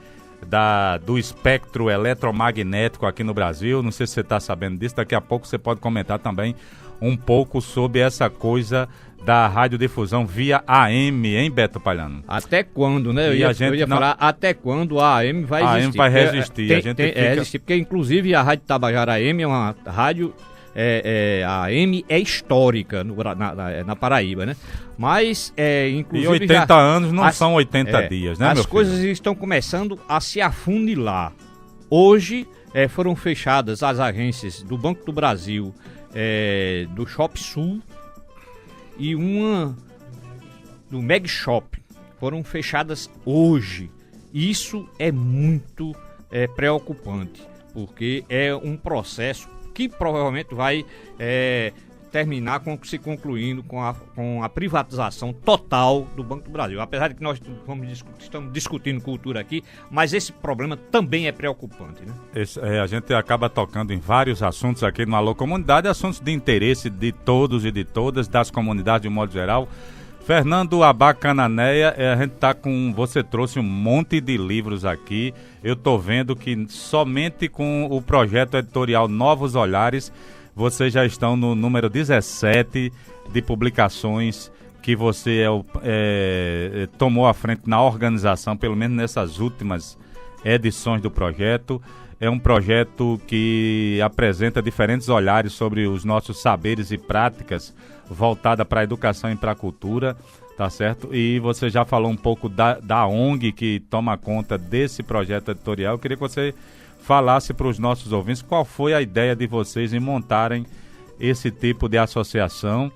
do espectro eletromagnético aqui no Brasil. Não sei se você está sabendo disso. Daqui a pouco você pode comentar também um pouco sobre essa coisa da radiodifusão via AM, hein, Beto Palhano? Até quando, né? Eu ia falar até quando a AM vai existir. A AM vai resistir. Existir, porque inclusive a Rádio Tabajara AM é uma rádio, a AM é histórica na Paraíba, né? Mas, inclusive... E 80 anos não são 80 dias, né, meu filho? As coisas estão começando a se afunilar. Hoje foram fechadas as agências do Banco do Brasil, do Shop Sul, e uma do Meg Shop. Foram fechadas hoje. Isso é muito preocupante, porque é um processo que provavelmente vai terminar se concluindo com a privatização total do Banco do Brasil. Apesar de que nós estamos discutindo cultura aqui, mas esse problema também é preocupante, né? A gente acaba tocando em vários assuntos aqui no Alô Comunidade, assuntos de interesse de todos e de todas, das comunidades de um modo geral. Fernando Abá Cananéia, você trouxe um monte de livros aqui. Eu estou vendo que somente com o projeto editorial Novos Olhares, vocês já estão no número 17 de publicações que você tomou à frente na organização, pelo menos nessas últimas edições do projeto. É um projeto que apresenta diferentes olhares sobre os nossos saberes e práticas voltada para a educação e para a cultura, tá certo? E você já falou um pouco da ONG que toma conta desse projeto editorial. Eu queria que você falasse para os nossos ouvintes qual foi a ideia de vocês em montarem esse tipo de associação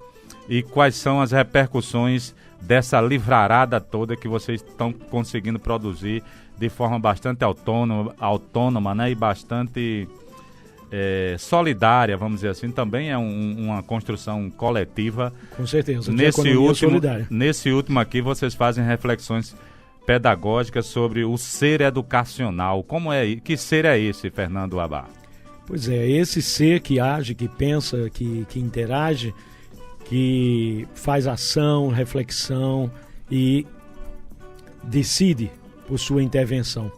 e quais são as repercussões dessa livrarada toda que vocês estão conseguindo produzir de forma bastante autônoma, né? E bastante solidária, vamos dizer assim. Também é uma construção coletiva. Com certeza. Nesse último aqui, vocês fazem reflexões pedagógicas sobre o ser educacional. Que ser é esse, Fernando Abá? Pois é, esse ser que age, que pensa, que interage, que faz ação, reflexão e decide por sua intervenção.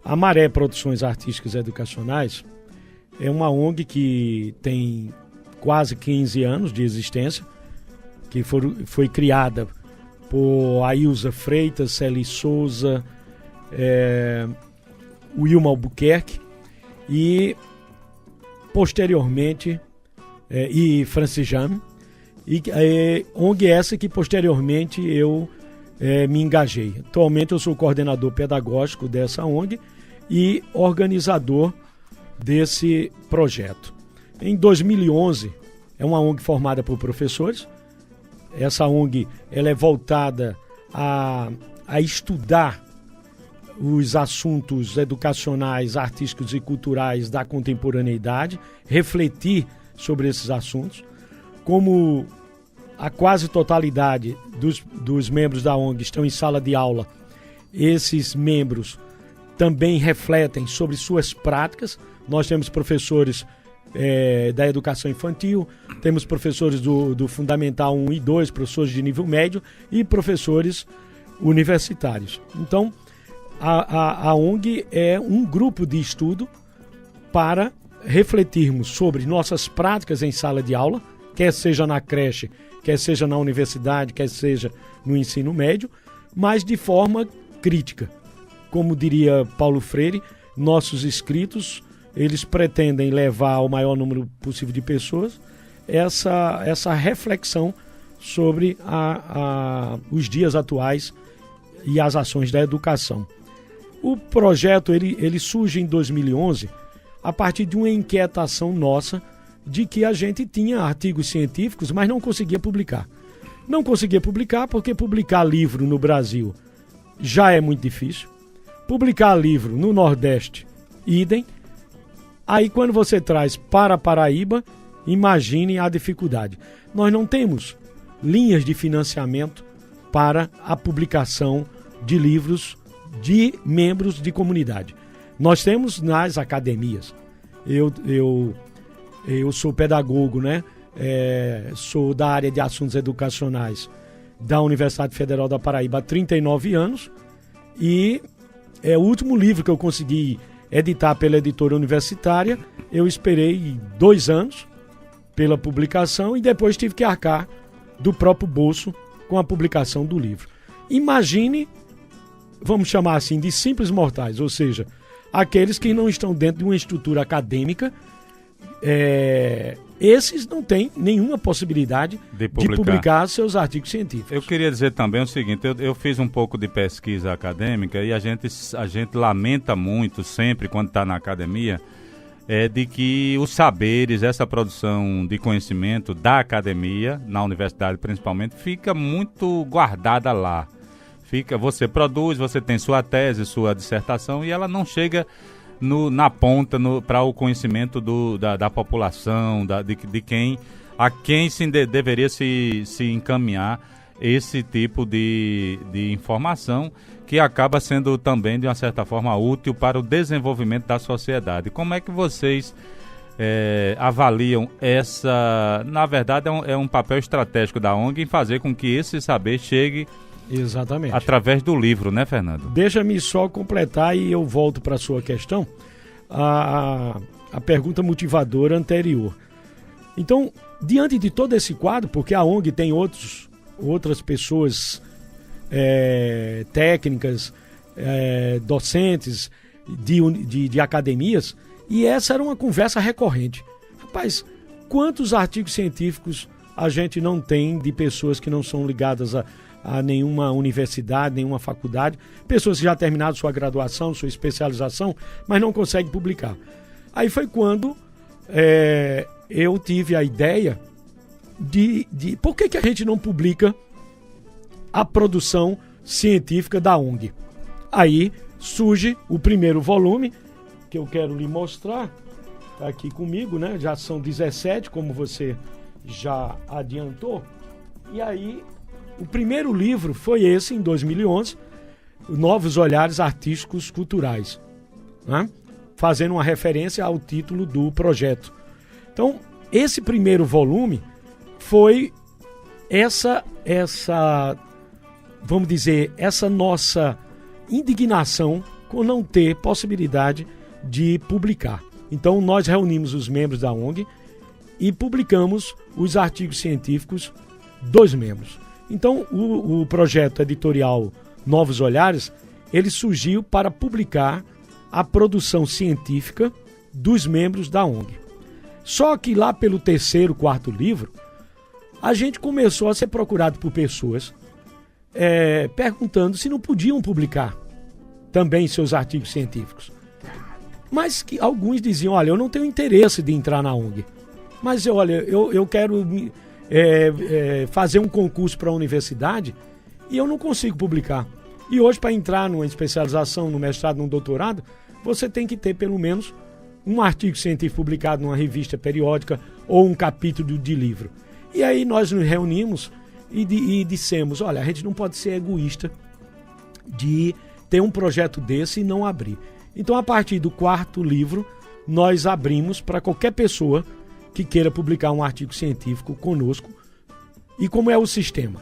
A Maré Produções Artísticas e Educacionais é uma ONG que tem quase 15 anos de existência, que foi criada por Ailza Freitas, Celi Souza, Wilma Albuquerque e posteriormente e Francis Jame, e ONG essa que posteriormente eu me engajei. Atualmente eu sou coordenador pedagógico dessa ONG e organizador desse projeto. Em 2011, é uma ONG formada por professores. Essa ONG ela é voltada a estudar os assuntos educacionais, artísticos e culturais da contemporaneidade, refletir sobre esses assuntos. Como a quase totalidade dos membros da ONG estão em sala de aula, esses membros também refletem sobre suas práticas. Nós temos professores da educação infantil, temos professores do Fundamental 1 e 2, professores de nível médio e professores universitários. Então, a ONG é um grupo de estudo para refletirmos sobre nossas práticas em sala de aula, quer seja na creche, quer seja na universidade, quer seja no ensino médio, mas de forma crítica. Como diria Paulo Freire, nossos escritos, eles pretendem levar ao maior número possível de pessoas essa reflexão sobre os dias atuais e as ações da educação. O projeto ele surge em 2011 a partir de uma inquietação nossa de que a gente tinha artigos científicos, mas não conseguia publicar. Não conseguia publicar porque publicar livro no Brasil já é muito difícil. Publicar livro no Nordeste, idem. Aí quando você traz para Paraíba, imagine a dificuldade. Nós não temos linhas de financiamento para a publicação de livros de membros de comunidade. Nós temos nas academias. Eu sou pedagogo, né? Sou da área de assuntos educacionais da Universidade Federal da Paraíba há 39 anos e o último livro que eu consegui editar pela editora universitária, eu esperei 2 anos pela publicação e depois tive que arcar do próprio bolso com a publicação do livro. Imagine, vamos chamar assim, de simples mortais, ou seja, aqueles que não estão dentro de uma estrutura acadêmica, esses não têm nenhuma possibilidade de publicar seus artigos científicos. Eu queria dizer também o seguinte, eu fiz um pouco de pesquisa acadêmica e a gente lamenta muito sempre quando está na academia, de que os saberes, essa produção de conhecimento da academia, na universidade principalmente, fica muito guardada lá. Você produz, você tem sua tese, sua dissertação e ela não chega na ponta para o conhecimento da população, a quem deveria se encaminhar esse tipo de informação que acaba sendo também, de uma certa forma, útil para o desenvolvimento da sociedade. Como é que vocês avaliam essa... Na verdade, é um papel estratégico da ONG em fazer com que esse saber chegue... Exatamente. Através do livro, né, Fernando? Deixa-me só completar e eu volto para a sua questão, a pergunta motivadora anterior. Então, diante de todo esse quadro, porque a ONG tem outras pessoas técnicas, docentes de academias, e essa era uma conversa recorrente. Rapaz, quantos artigos científicos a gente não tem de pessoas que não são ligadas a nenhuma universidade, nenhuma faculdade, pessoas que já terminaram sua graduação, sua especialização, mas não conseguem publicar. Aí foi quando eu tive a ideia de por que a gente não publica a produção científica da ONG. Aí surge o primeiro volume, que eu quero lhe mostrar, está aqui comigo, né? Já são 17, como você já adiantou, e aí o primeiro livro foi esse, em 2011, Novos Olhares Artísticos Culturais, né? Fazendo uma referência ao título do projeto. Então, esse primeiro volume foi essa vamos dizer, essa nossa indignação com não ter possibilidade de publicar. Então, nós reunimos os membros da ONG e publicamos os artigos científicos dos membros. Então, o projeto editorial Novos Olhares, ele surgiu para publicar a produção científica dos membros da ONG. Só que lá pelo 3º, 4º livro, a gente começou a ser procurado por pessoas perguntando se não podiam publicar também seus artigos científicos. Mas que alguns diziam, olha, eu não tenho interesse de entrar na ONG, mas eu quero... fazer um concurso para a universidade e eu não consigo publicar. E hoje, para entrar numa especialização, no mestrado, num doutorado, você tem que ter pelo menos um artigo científico publicado numa revista periódica ou um capítulo de livro. E aí nós nos reunimos e dissemos, olha, a gente não pode ser egoísta de ter um projeto desse e não abrir. Então, a partir do 4º livro, nós abrimos para qualquer pessoa que queira publicar um artigo científico conosco. E como é o sistema?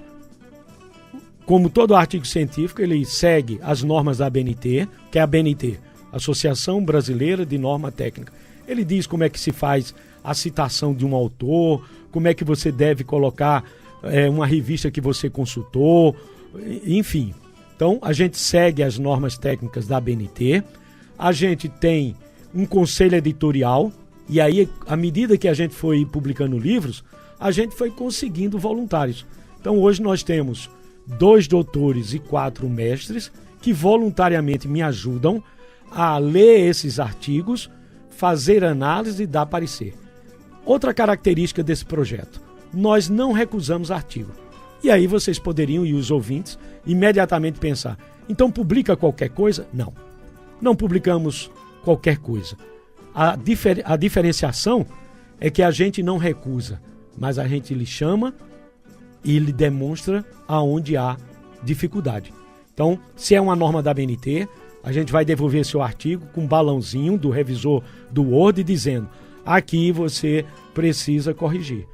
Como todo artigo científico, ele segue as normas da ABNT, que é a ABNT, Associação Brasileira de Norma Técnica. Ele diz como é que se faz a citação de um autor, como é que você deve colocar uma revista que você consultou, enfim. Então, a gente segue as normas técnicas da ABNT, a gente tem um conselho editorial, e aí, à medida que a gente foi publicando livros, a gente foi conseguindo voluntários. Então, hoje nós temos 2 doutores e 4 mestres que voluntariamente me ajudam a ler esses artigos, fazer análise e dar parecer. Outra característica desse projeto, nós não recusamos artigo. E aí vocês poderiam, e os ouvintes, imediatamente pensar, então publica qualquer coisa? Não. Não publicamos qualquer coisa. A diferenciação é que a gente não recusa, mas a gente lhe chama e lhe demonstra aonde há dificuldade. Então, se é uma norma da ABNT, a gente vai devolver seu artigo com um balãozinho do revisor do Word dizendo, aqui você precisa corrigir.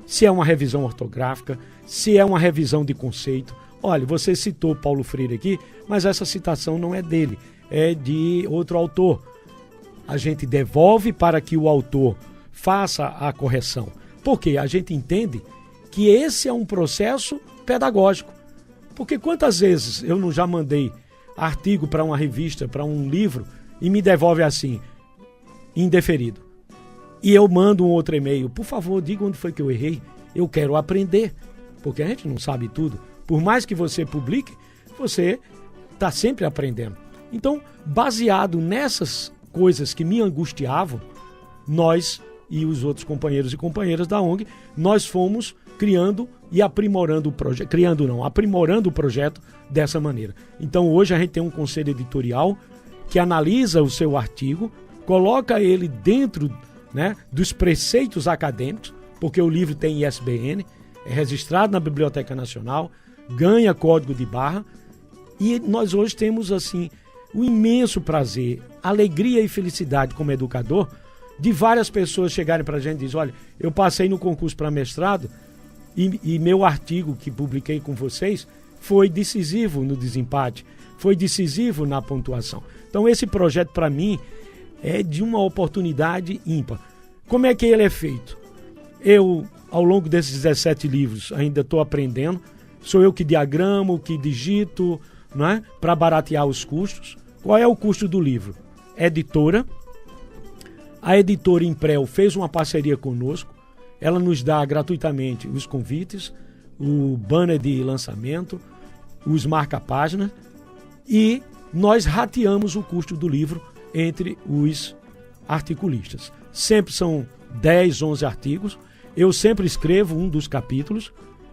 Se é uma revisão ortográfica, se é uma revisão de conceito, olha, você citou Paulo Freire aqui, mas essa citação não é dele, é de outro autor. A gente devolve para que o autor faça a correção, porque a gente entende que esse é um processo pedagógico. Porque quantas vezes eu não já mandei artigo para uma revista, para um livro, e me devolve assim, indeferido. E eu mando um outro e-mail, por favor, diga onde foi que eu errei, eu quero aprender, porque a gente não sabe tudo. Por mais que você publique, você está sempre aprendendo. Então, baseado nessas coisas que me angustiavam, nós e os outros companheiros e companheiras da ONG, nós fomos criando e aprimorando o projeto, aprimorando o projeto dessa maneira. Então hoje a gente tem um conselho editorial que analisa o seu artigo, coloca ele dentro, né, dos preceitos acadêmicos, porque o livro tem ISBN, é registrado na Biblioteca Nacional, ganha código de barra, e nós hoje temos assim o imenso prazer, alegria e felicidade como educador de várias pessoas chegarem para a gente e dizer, olha, eu passei no concurso para mestrado e meu artigo que publiquei com vocês foi decisivo no desempate, foi decisivo na pontuação. Então esse projeto para mim é de uma oportunidade ímpar. Como é que ele é feito? Eu, ao longo desses 17 livros, ainda estou aprendendo, sou eu que diagramo, que digito, não é? Para baratear os custos. Qual é o custo do livro? Editora. A editora Imprel fez uma parceria conosco, ela nos dá gratuitamente os convites, o banner de lançamento, os marca-páginas, e nós rateamos o custo do livro entre os articulistas. Sempre são 10, 11 artigos, eu sempre escrevo um dos capítulos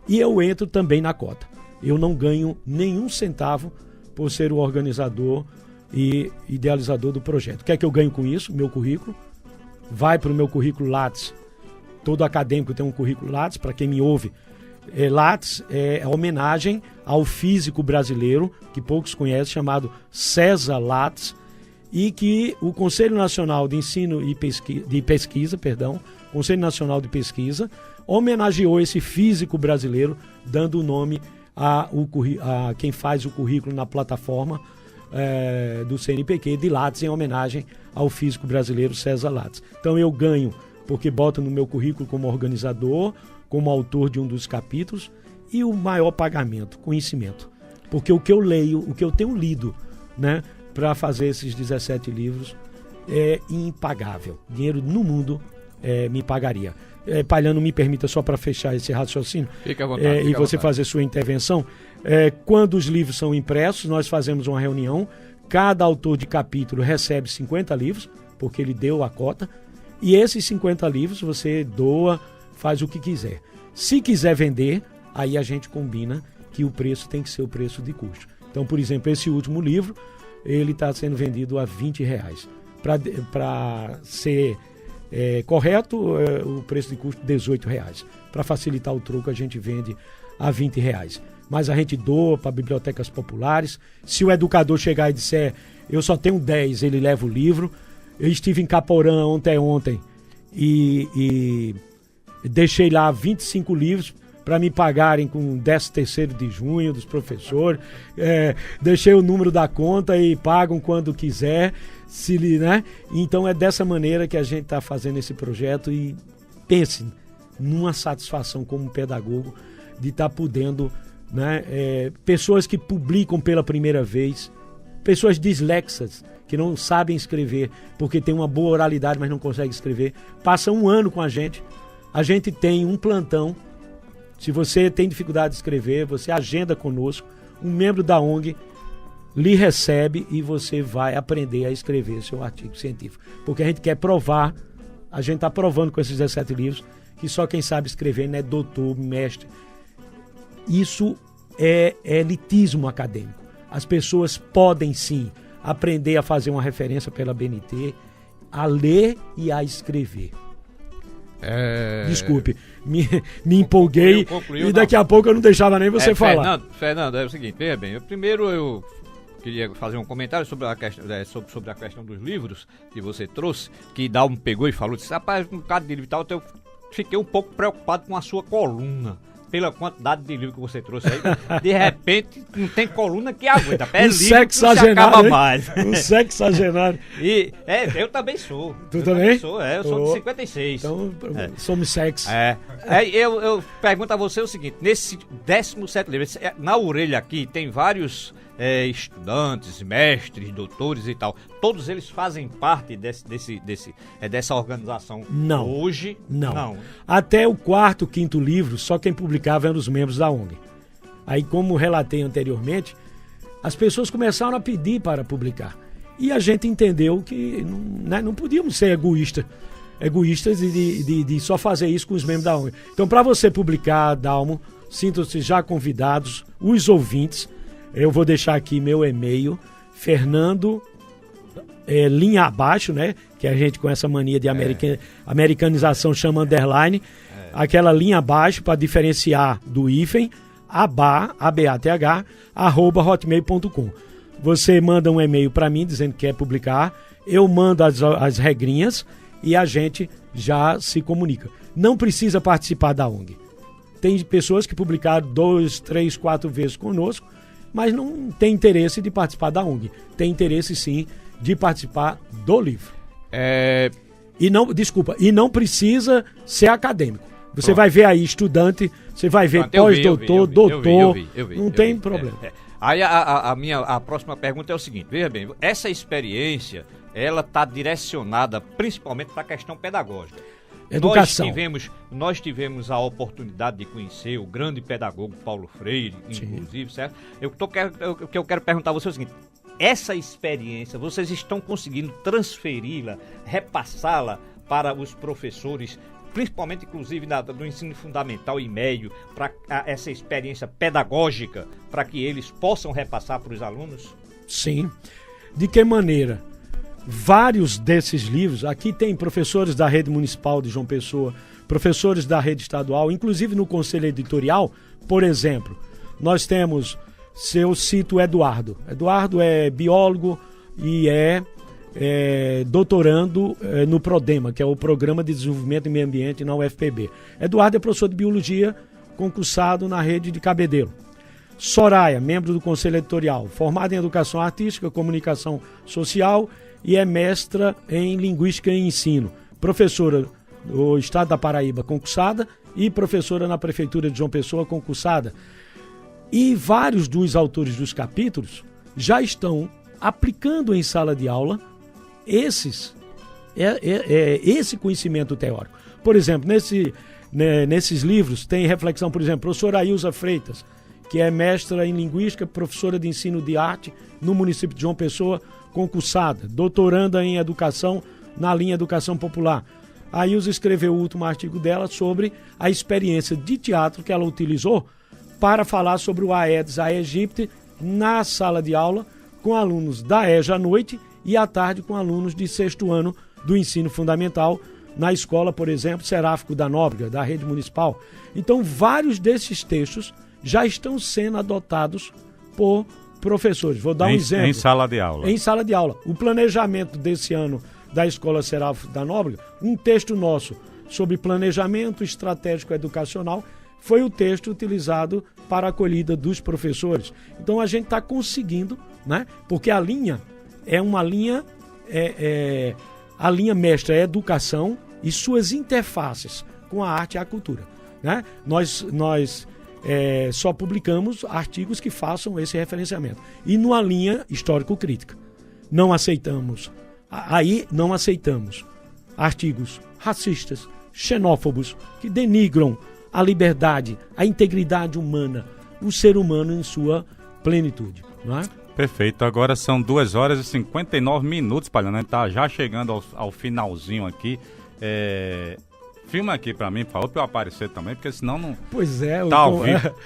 e eu entro também na cota. Eu não ganho nenhum centavo por ser o organizador e idealizador do projeto. O que é que eu ganho com isso? Meu currículo vai para o meu currículo Lattes. Todo acadêmico tem um currículo Lattes, para quem me ouve. Lattes é a homenagem ao físico brasileiro, que poucos conhecem, chamado César Lattes, e que o Conselho Nacional de Ensino e Pesquisa, Conselho Nacional de Pesquisa, homenageou esse físico brasileiro, dando o nome a quem faz o currículo na plataforma do CNPq de Lattes, em homenagem ao físico brasileiro César Lattes. Então eu ganho porque boto no meu currículo como organizador, como autor de um dos capítulos, e o maior pagamento, conhecimento. Porque o que eu leio, o que eu tenho lido, né, para fazer esses 17 livros é impagável. Dinheiro no mundo me pagaria. Palhano, me permita só para fechar esse raciocínio. Fica à vontade. E você fazer sua intervenção. Quando os livros são impressos, nós fazemos uma reunião. Cada autor de capítulo recebe 50 livros, porque ele deu a cota. E esses 50 livros você doa, faz o que quiser. Se quiser vender, aí a gente combina que o preço tem que ser o preço de custo. Então, por exemplo, esse último livro, ele está sendo vendido a R$20. Para ser correto, o preço de custo R$18. Para facilitar o troco, a gente vende a R$20. Mas a gente doa para bibliotecas populares. Se o educador chegar e disser, eu só tenho 10, ele leva o livro. Eu estive em Caporã ontem e deixei lá 25 livros para me pagarem com o 13º de junho dos professores. Deixei o número da conta e pagam quando quiser. Né? Então é dessa maneira que a gente está fazendo esse projeto e pense numa satisfação como pedagogo de estar podendo, né, pessoas que publicam pela primeira vez, pessoas dislexas que não sabem escrever porque tem uma boa oralidade, mas não conseguem escrever, passam um ano com a gente tem um plantão. Se você tem dificuldade de escrever, você agenda conosco, um membro da ONG lhe recebe e você vai aprender a escrever seu artigo científico. Porque a gente quer provar, a gente está provando com esses 17 livros, que só quem sabe escrever não é doutor, mestre. Isso é elitismo acadêmico. As pessoas podem sim aprender a fazer uma referência pela BNT, a ler e a escrever. Desculpe, me empolguei e daqui a pouco eu não deixava nem você falar. Fernando, é o seguinte, veja bem, primeiro eu queria fazer um comentário sobre a questão dos livros que você trouxe, que Dalmo pegou e falou, disse, rapaz, um bocado de livro e tal, eu fiquei um pouco preocupado com a sua coluna. Pela quantidade de livro que você trouxe aí, de repente não tem coluna que aguenta. Um sexagenário, mais. Um sexagenário. Eu também sou. Tu também? Eu sou de 56. Então, somos sexo. Eu pergunto a você o seguinte, nesse 17º livro, na orelha aqui tem vários estudantes, mestres, doutores e tal. Todos eles fazem parte dessa organização? Não. Hoje? Não. Até o 4º, 5º livro, só quem publicava eram os membros da ONG. Aí, como relatei anteriormente, as pessoas começaram a pedir para publicar. E a gente entendeu que não podíamos ser egoístas de só fazer isso com os membros da ONG. Então, para você publicar, Dalmo, sintam-se já convidados, os ouvintes. Eu vou deixar aqui meu e-mail, Fernando, linha abaixo, né? Que a gente com essa mania de americanização chama underline. Aquela linha abaixo para diferenciar do hífen, abath, @hotmail.com. Você manda um e-mail para mim dizendo que quer publicar, eu mando as regrinhas e a gente já se comunica. Não precisa participar da ONG. Tem pessoas que publicaram 2, 3, 4 vezes conosco, mas não tem interesse de participar da ONG. Tem interesse, sim, de participar do livro. E não precisa ser acadêmico. Você vai ver aí estudante, você vai ver pós-doutor, doutor, não tem problema. Aí a próxima pergunta é o seguinte, veja bem, essa experiência, ela está direcionada principalmente para a questão pedagógica. Educação. Nós tivemos a oportunidade de conhecer o grande pedagogo Paulo Freire, inclusive, certo? O que eu quero perguntar a você é o seguinte, essa experiência, vocês estão conseguindo transferi-la, repassá-la para os professores, principalmente, inclusive, do ensino fundamental e médio, para essa experiência pedagógica, para que eles possam repassar para os alunos? Sim. De que maneira? Vários desses livros, aqui tem professores da rede municipal de João Pessoa, professores da rede estadual, inclusive no conselho editorial, por exemplo, nós temos, eu cito o Eduardo. Eduardo é biólogo e doutorando no PRODEMA, que é o Programa de Desenvolvimento e Meio Ambiente na UFPB. Eduardo é professor de biologia, concursado na rede de Cabedelo. Soraya, membro do conselho editorial, formada em educação artística, comunicação social e é mestra em linguística e ensino. Professora do Estado da Paraíba, concursada, e professora na Prefeitura de João Pessoa, concursada. E vários dos autores dos capítulos já estão aplicando em sala de aula esse conhecimento teórico. Por exemplo, nesses livros tem reflexão, por exemplo, professora Ailza Freitas, que é mestra em linguística, professora de ensino de arte no município de João Pessoa, concursada, doutoranda em educação na linha Educação Popular. A Ailza escreveu o último artigo dela sobre a experiência de teatro que ela utilizou para falar sobre o Aedes aegypti, na sala de aula com alunos da EJA à noite e à tarde com alunos de 6º ano do ensino fundamental, na escola, por exemplo, Seráfico da Nóbrega, da rede municipal. Então, vários desses textos já estão sendo adotados por professores. Vou dar um exemplo. Em sala de aula. Em sala de aula. O planejamento desse ano da Escola Seráfico da Nóbrega, um texto nosso sobre planejamento estratégico educacional, foi o texto utilizado para a acolhida dos professores. Então, a gente está conseguindo, né? Porque a linha é uma linha... A linha mestra é educação e suas interfaces com a arte e a cultura, né? Nós só publicamos artigos que façam esse referenciamento. E numa linha histórico-crítica. Não aceitamos artigos racistas, xenófobos, que denigram a liberdade, a integridade humana, o ser humano em sua plenitude, não é? Perfeito, agora são 2 horas e 59 minutos, Palhano, né? Tá já chegando ao finalzinho aqui. Filma aqui pra mim, por favor, pra eu aparecer também, porque senão não... Pois é. Tá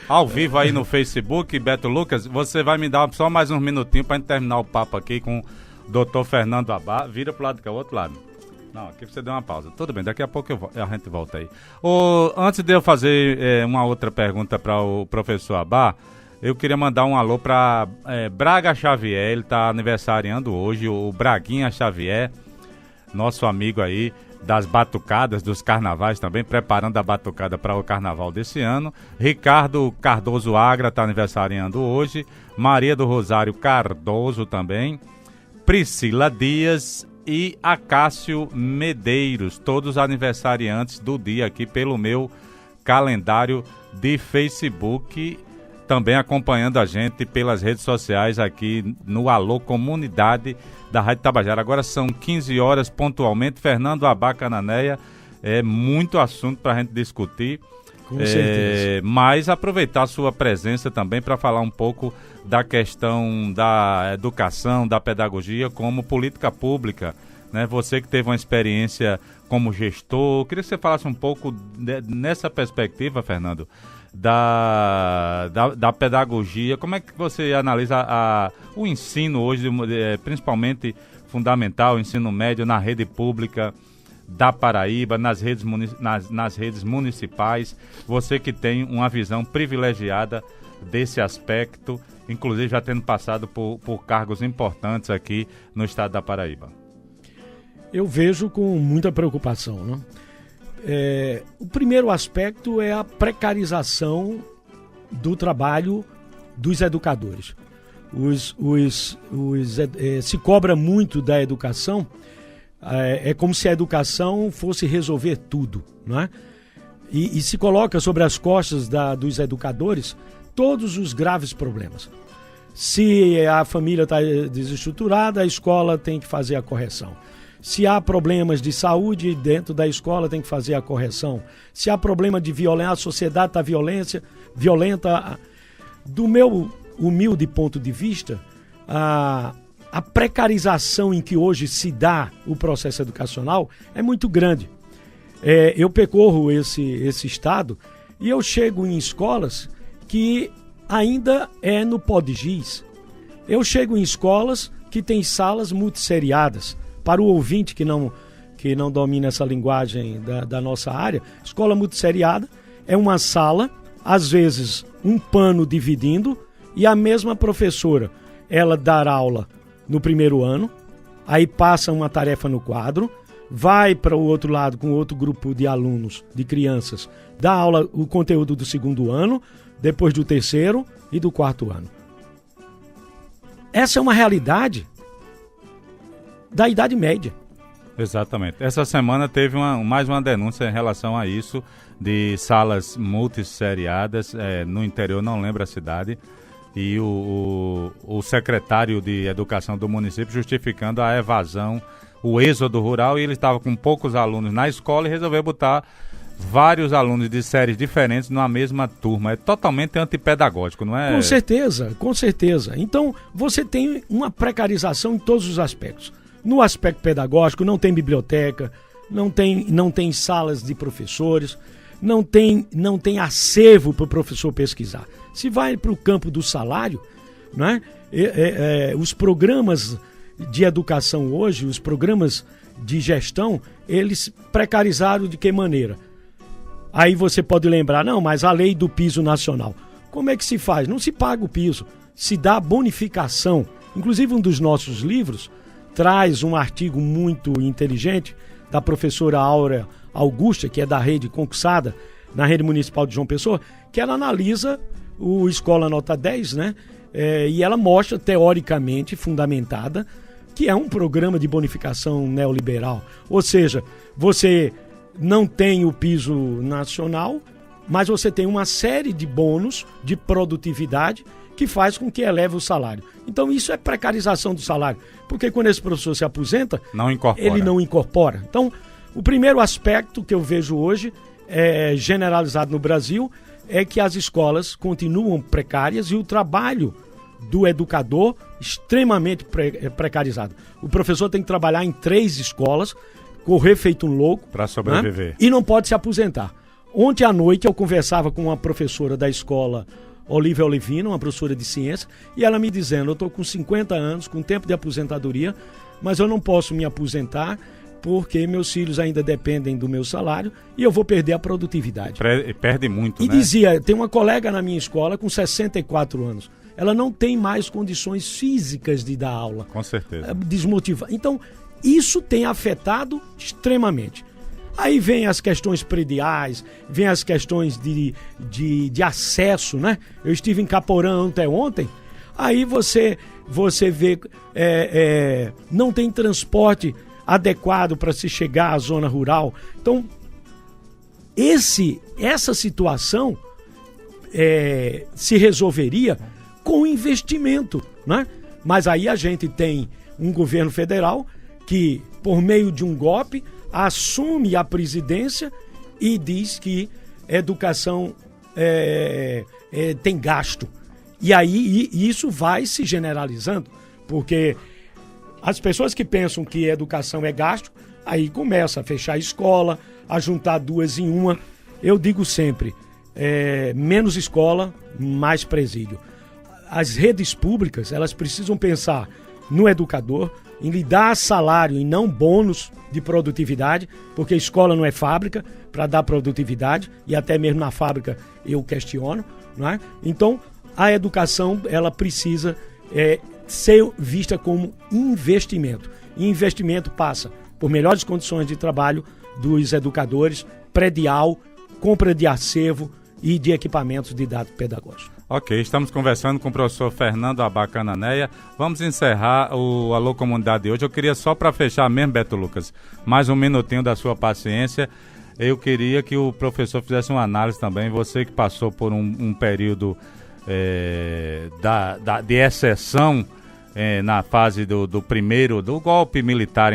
ao vivo aí no Facebook, Beto Lucas, você vai me dar só mais uns minutinhos pra gente terminar o papo aqui com o Dr. Fernando Abá. Vira pro lado do outro lado. Não, aqui você deu uma pausa. Tudo bem, daqui a pouco a gente volta aí. Antes de eu fazer uma outra pergunta para o professor Abá, eu queria mandar um alô para Braga Xavier, ele está aniversariando hoje, o Braguinha Xavier, nosso amigo aí das batucadas, dos carnavais também, preparando a batucada para o carnaval desse ano. Ricardo Cardoso Agra está aniversariando hoje, Maria do Rosário Cardoso também, Priscila Dias e Acácio Medeiros, todos aniversariantes do dia aqui pelo meu calendário de Facebook, também acompanhando a gente pelas redes sociais aqui no Alô Comunidade da Rádio Tabajara. Agora são 15 horas pontualmente. Fernando Abá Cananéia, muito assunto para a gente discutir. Com certeza. Mas aproveitar a sua presença também para falar um pouco da questão da educação, da pedagogia como política pública, né? Você que teve uma experiência como gestor, eu queria que você falasse um pouco nessa perspectiva, Fernando, da pedagogia. Como é que você analisa o ensino hoje, principalmente fundamental, o ensino médio na rede pública da Paraíba, nas redes municipais? Você que tem uma visão privilegiada desse aspecto, inclusive já tendo passado por cargos importantes aqui no estado da Paraíba. Eu vejo com muita preocupação, né? O primeiro aspecto é a precarização do trabalho dos educadores. Se cobra muito da educação, é como se a educação fosse resolver tudo, não é? E se coloca sobre as costas dos educadores todos os graves problemas. Se a família está desestruturada, a escola tem que fazer a correção. Se há problemas de saúde dentro da escola, tem que fazer a correção. Se há problema de violência, a sociedade está violenta. Do meu humilde ponto de vista, a precarização em que hoje se dá o processo educacional é muito grande. Eu percorro esse estado e eu chego em escolas que ainda é no pó de giz. Eu chego em escolas que têm salas multisseriadas. Para o ouvinte que não domina essa linguagem da nossa área, escola multisseriada é uma sala, às vezes um pano dividindo, e a mesma professora, ela dá aula no primeiro ano, aí passa uma tarefa no quadro, vai para o outro lado com outro grupo de alunos, de crianças, dá aula, o conteúdo do segundo ano, depois do terceiro e do quarto ano. Essa é uma realidade da Idade Média. Exatamente. Essa semana teve mais uma denúncia em relação a isso, de salas multisseriadas no interior, não lembro a cidade, e o secretário de Educação do município justificando a evasão, o êxodo rural, e ele estava com poucos alunos na escola e resolveu botar vários alunos de séries diferentes numa mesma turma. É totalmente antipedagógico, não é? Com certeza, com certeza. Então, você tem uma precarização em todos os aspectos. No aspecto pedagógico, não tem biblioteca, não tem salas de professores, não tem acervo para o professor pesquisar. Se vai para o campo do salário, né? Os programas de educação hoje, os programas de gestão, eles precarizaram de que maneira? Aí você pode lembrar, não, mas a lei do piso nacional. Como é que se faz? Não se paga o piso, se dá bonificação. Inclusive um dos nossos livros traz um artigo muito inteligente da professora Áurea Augusta, que é da rede Conquistada, na rede municipal de João Pessoa, que ela analisa o Escola Nota 10, né? E ela mostra, teoricamente fundamentada, que é um programa de bonificação neoliberal. Ou seja, você não tem o piso nacional, mas você tem uma série de bônus de produtividade que faz com que eleve o salário. Então isso é precarização do salário, porque quando esse professor se aposenta, ele não incorpora. Então, o primeiro aspecto que eu vejo hoje, generalizado no Brasil, é que as escolas continuam precárias e o trabalho do educador extremamente precarizado. O professor tem que trabalhar em 3 escolas, correr feito um louco para sobreviver, né? E não pode se aposentar. Ontem à noite eu conversava com uma professora da escola Olivia Olivino, uma professora de ciência, e ela me dizendo, eu estou com 50 anos, com tempo de aposentadoria, mas eu não posso me aposentar porque meus filhos ainda dependem do meu salário e eu vou perder a produtividade. Perde muito, e né? Dizia, tem uma colega na minha escola com 64 anos, ela não tem mais condições físicas de dar aula. Com certeza. Desmotiva. Então, isso tem afetado extremamente. Aí vem as questões prediais, vem as questões de acesso, né? Eu estive em Caporã ontem, aí você vê, não tem transporte adequado para se chegar à zona rural. Então, essa situação se resolveria com investimento, né? Mas aí a gente tem um governo federal que, por meio de um golpe, assume a presidência e diz que educação tem gasto. E aí isso vai se generalizando, porque as pessoas que pensam que educação é gasto, aí começa a fechar a escola, a juntar 2 em 1. Eu digo sempre, menos escola, mais presídio. As redes públicas, elas precisam pensar no educador, em lhe dar salário e não bônus de produtividade, porque escola não é fábrica para dar produtividade, e até mesmo na fábrica eu questiono, não é? Então, a educação, ela precisa ser vista como investimento. E investimento passa por melhores condições de trabalho dos educadores, predial, compra de acervo e de equipamentos didáticos pedagógicos. Ok, estamos conversando com o professor Fernando Abacananeia. Vamos encerrar o Alô Comunidade de hoje. Eu queria só para fechar mesmo, Beto Lucas, mais um minutinho da sua paciência. Eu queria que o professor fizesse uma análise também. Você que passou por um período de exceção na fase do primeiro, do golpe militar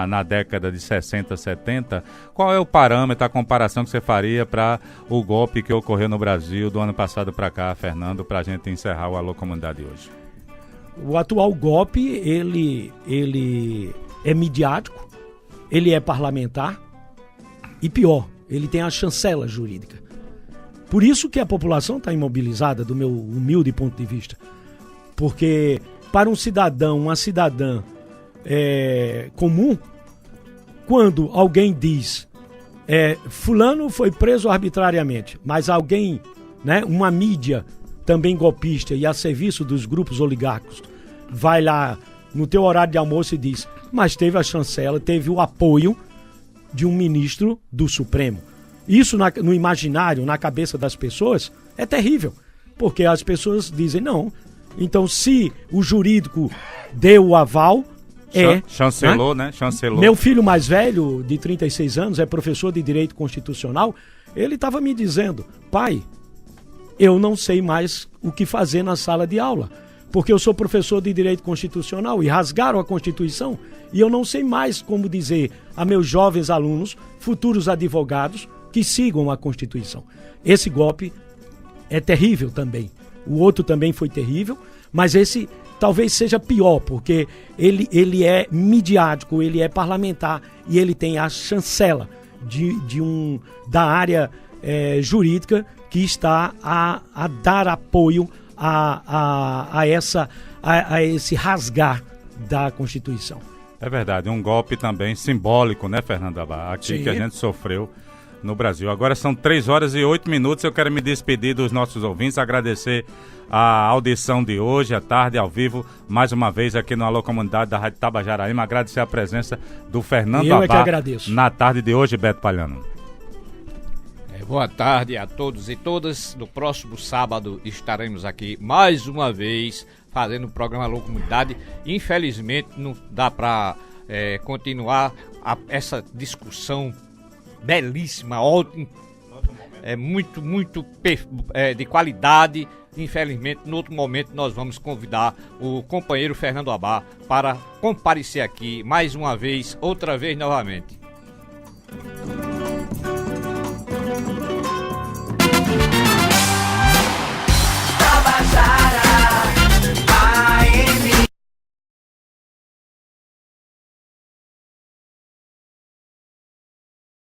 na década de 60, 70, qual é o parâmetro, a comparação que você faria para o golpe que ocorreu no Brasil do ano passado para cá, Fernando, para a gente encerrar o Alô Comunidade hoje? O atual golpe, ele é midiático, ele é parlamentar e pior, ele tem a chancela jurídica. Por isso que a população está imobilizada, do meu humilde ponto de vista, porque para um cidadão, uma cidadã comum, quando alguém diz fulano foi preso arbitrariamente, mas alguém, né, uma mídia também golpista e a serviço dos grupos oligárquicos, vai lá no teu horário de almoço e diz, mas teve a chancela, teve o apoio de um ministro do Supremo. Isso no imaginário, na cabeça das pessoas, é terrível, porque as pessoas dizem, não. Então, se o jurídico deu o aval, chancelou, né? Chancelou. Meu filho mais velho, de 36 anos, é professor de Direito Constitucional, ele estava me dizendo, pai, eu não sei mais o que fazer na sala de aula, porque eu sou professor de Direito Constitucional e rasgaram a Constituição e eu não sei mais como dizer a meus jovens alunos, futuros advogados, que sigam a Constituição. Esse golpe é terrível também. O outro também foi terrível, mas esse talvez seja pior, porque ele é midiático, ele é parlamentar e ele tem a chancela da área jurídica que está a dar apoio a esse rasgar da Constituição. É verdade, um golpe também simbólico, né, Fernando Abá? Aqui Sim. que a gente sofreu no Brasil. Agora são 3h08, eu quero me despedir dos nossos ouvintes, agradecer a audição de hoje, à tarde, ao vivo, mais uma vez aqui no Alô Comunidade da Rádio Tabajaraíma, agradecer a presença do Fernando Abá. Eu é que agradeço. Na tarde de hoje, Beto Palhano. Boa tarde a todos e todas. No próximo sábado estaremos aqui mais uma vez fazendo o programa Alô Comunidade. Infelizmente não dá para continuar essa discussão belíssima, ótima, muito de qualidade. Infelizmente, no outro momento, nós vamos convidar o companheiro Fernando Abá para comparecer aqui mais uma vez, outra vez novamente.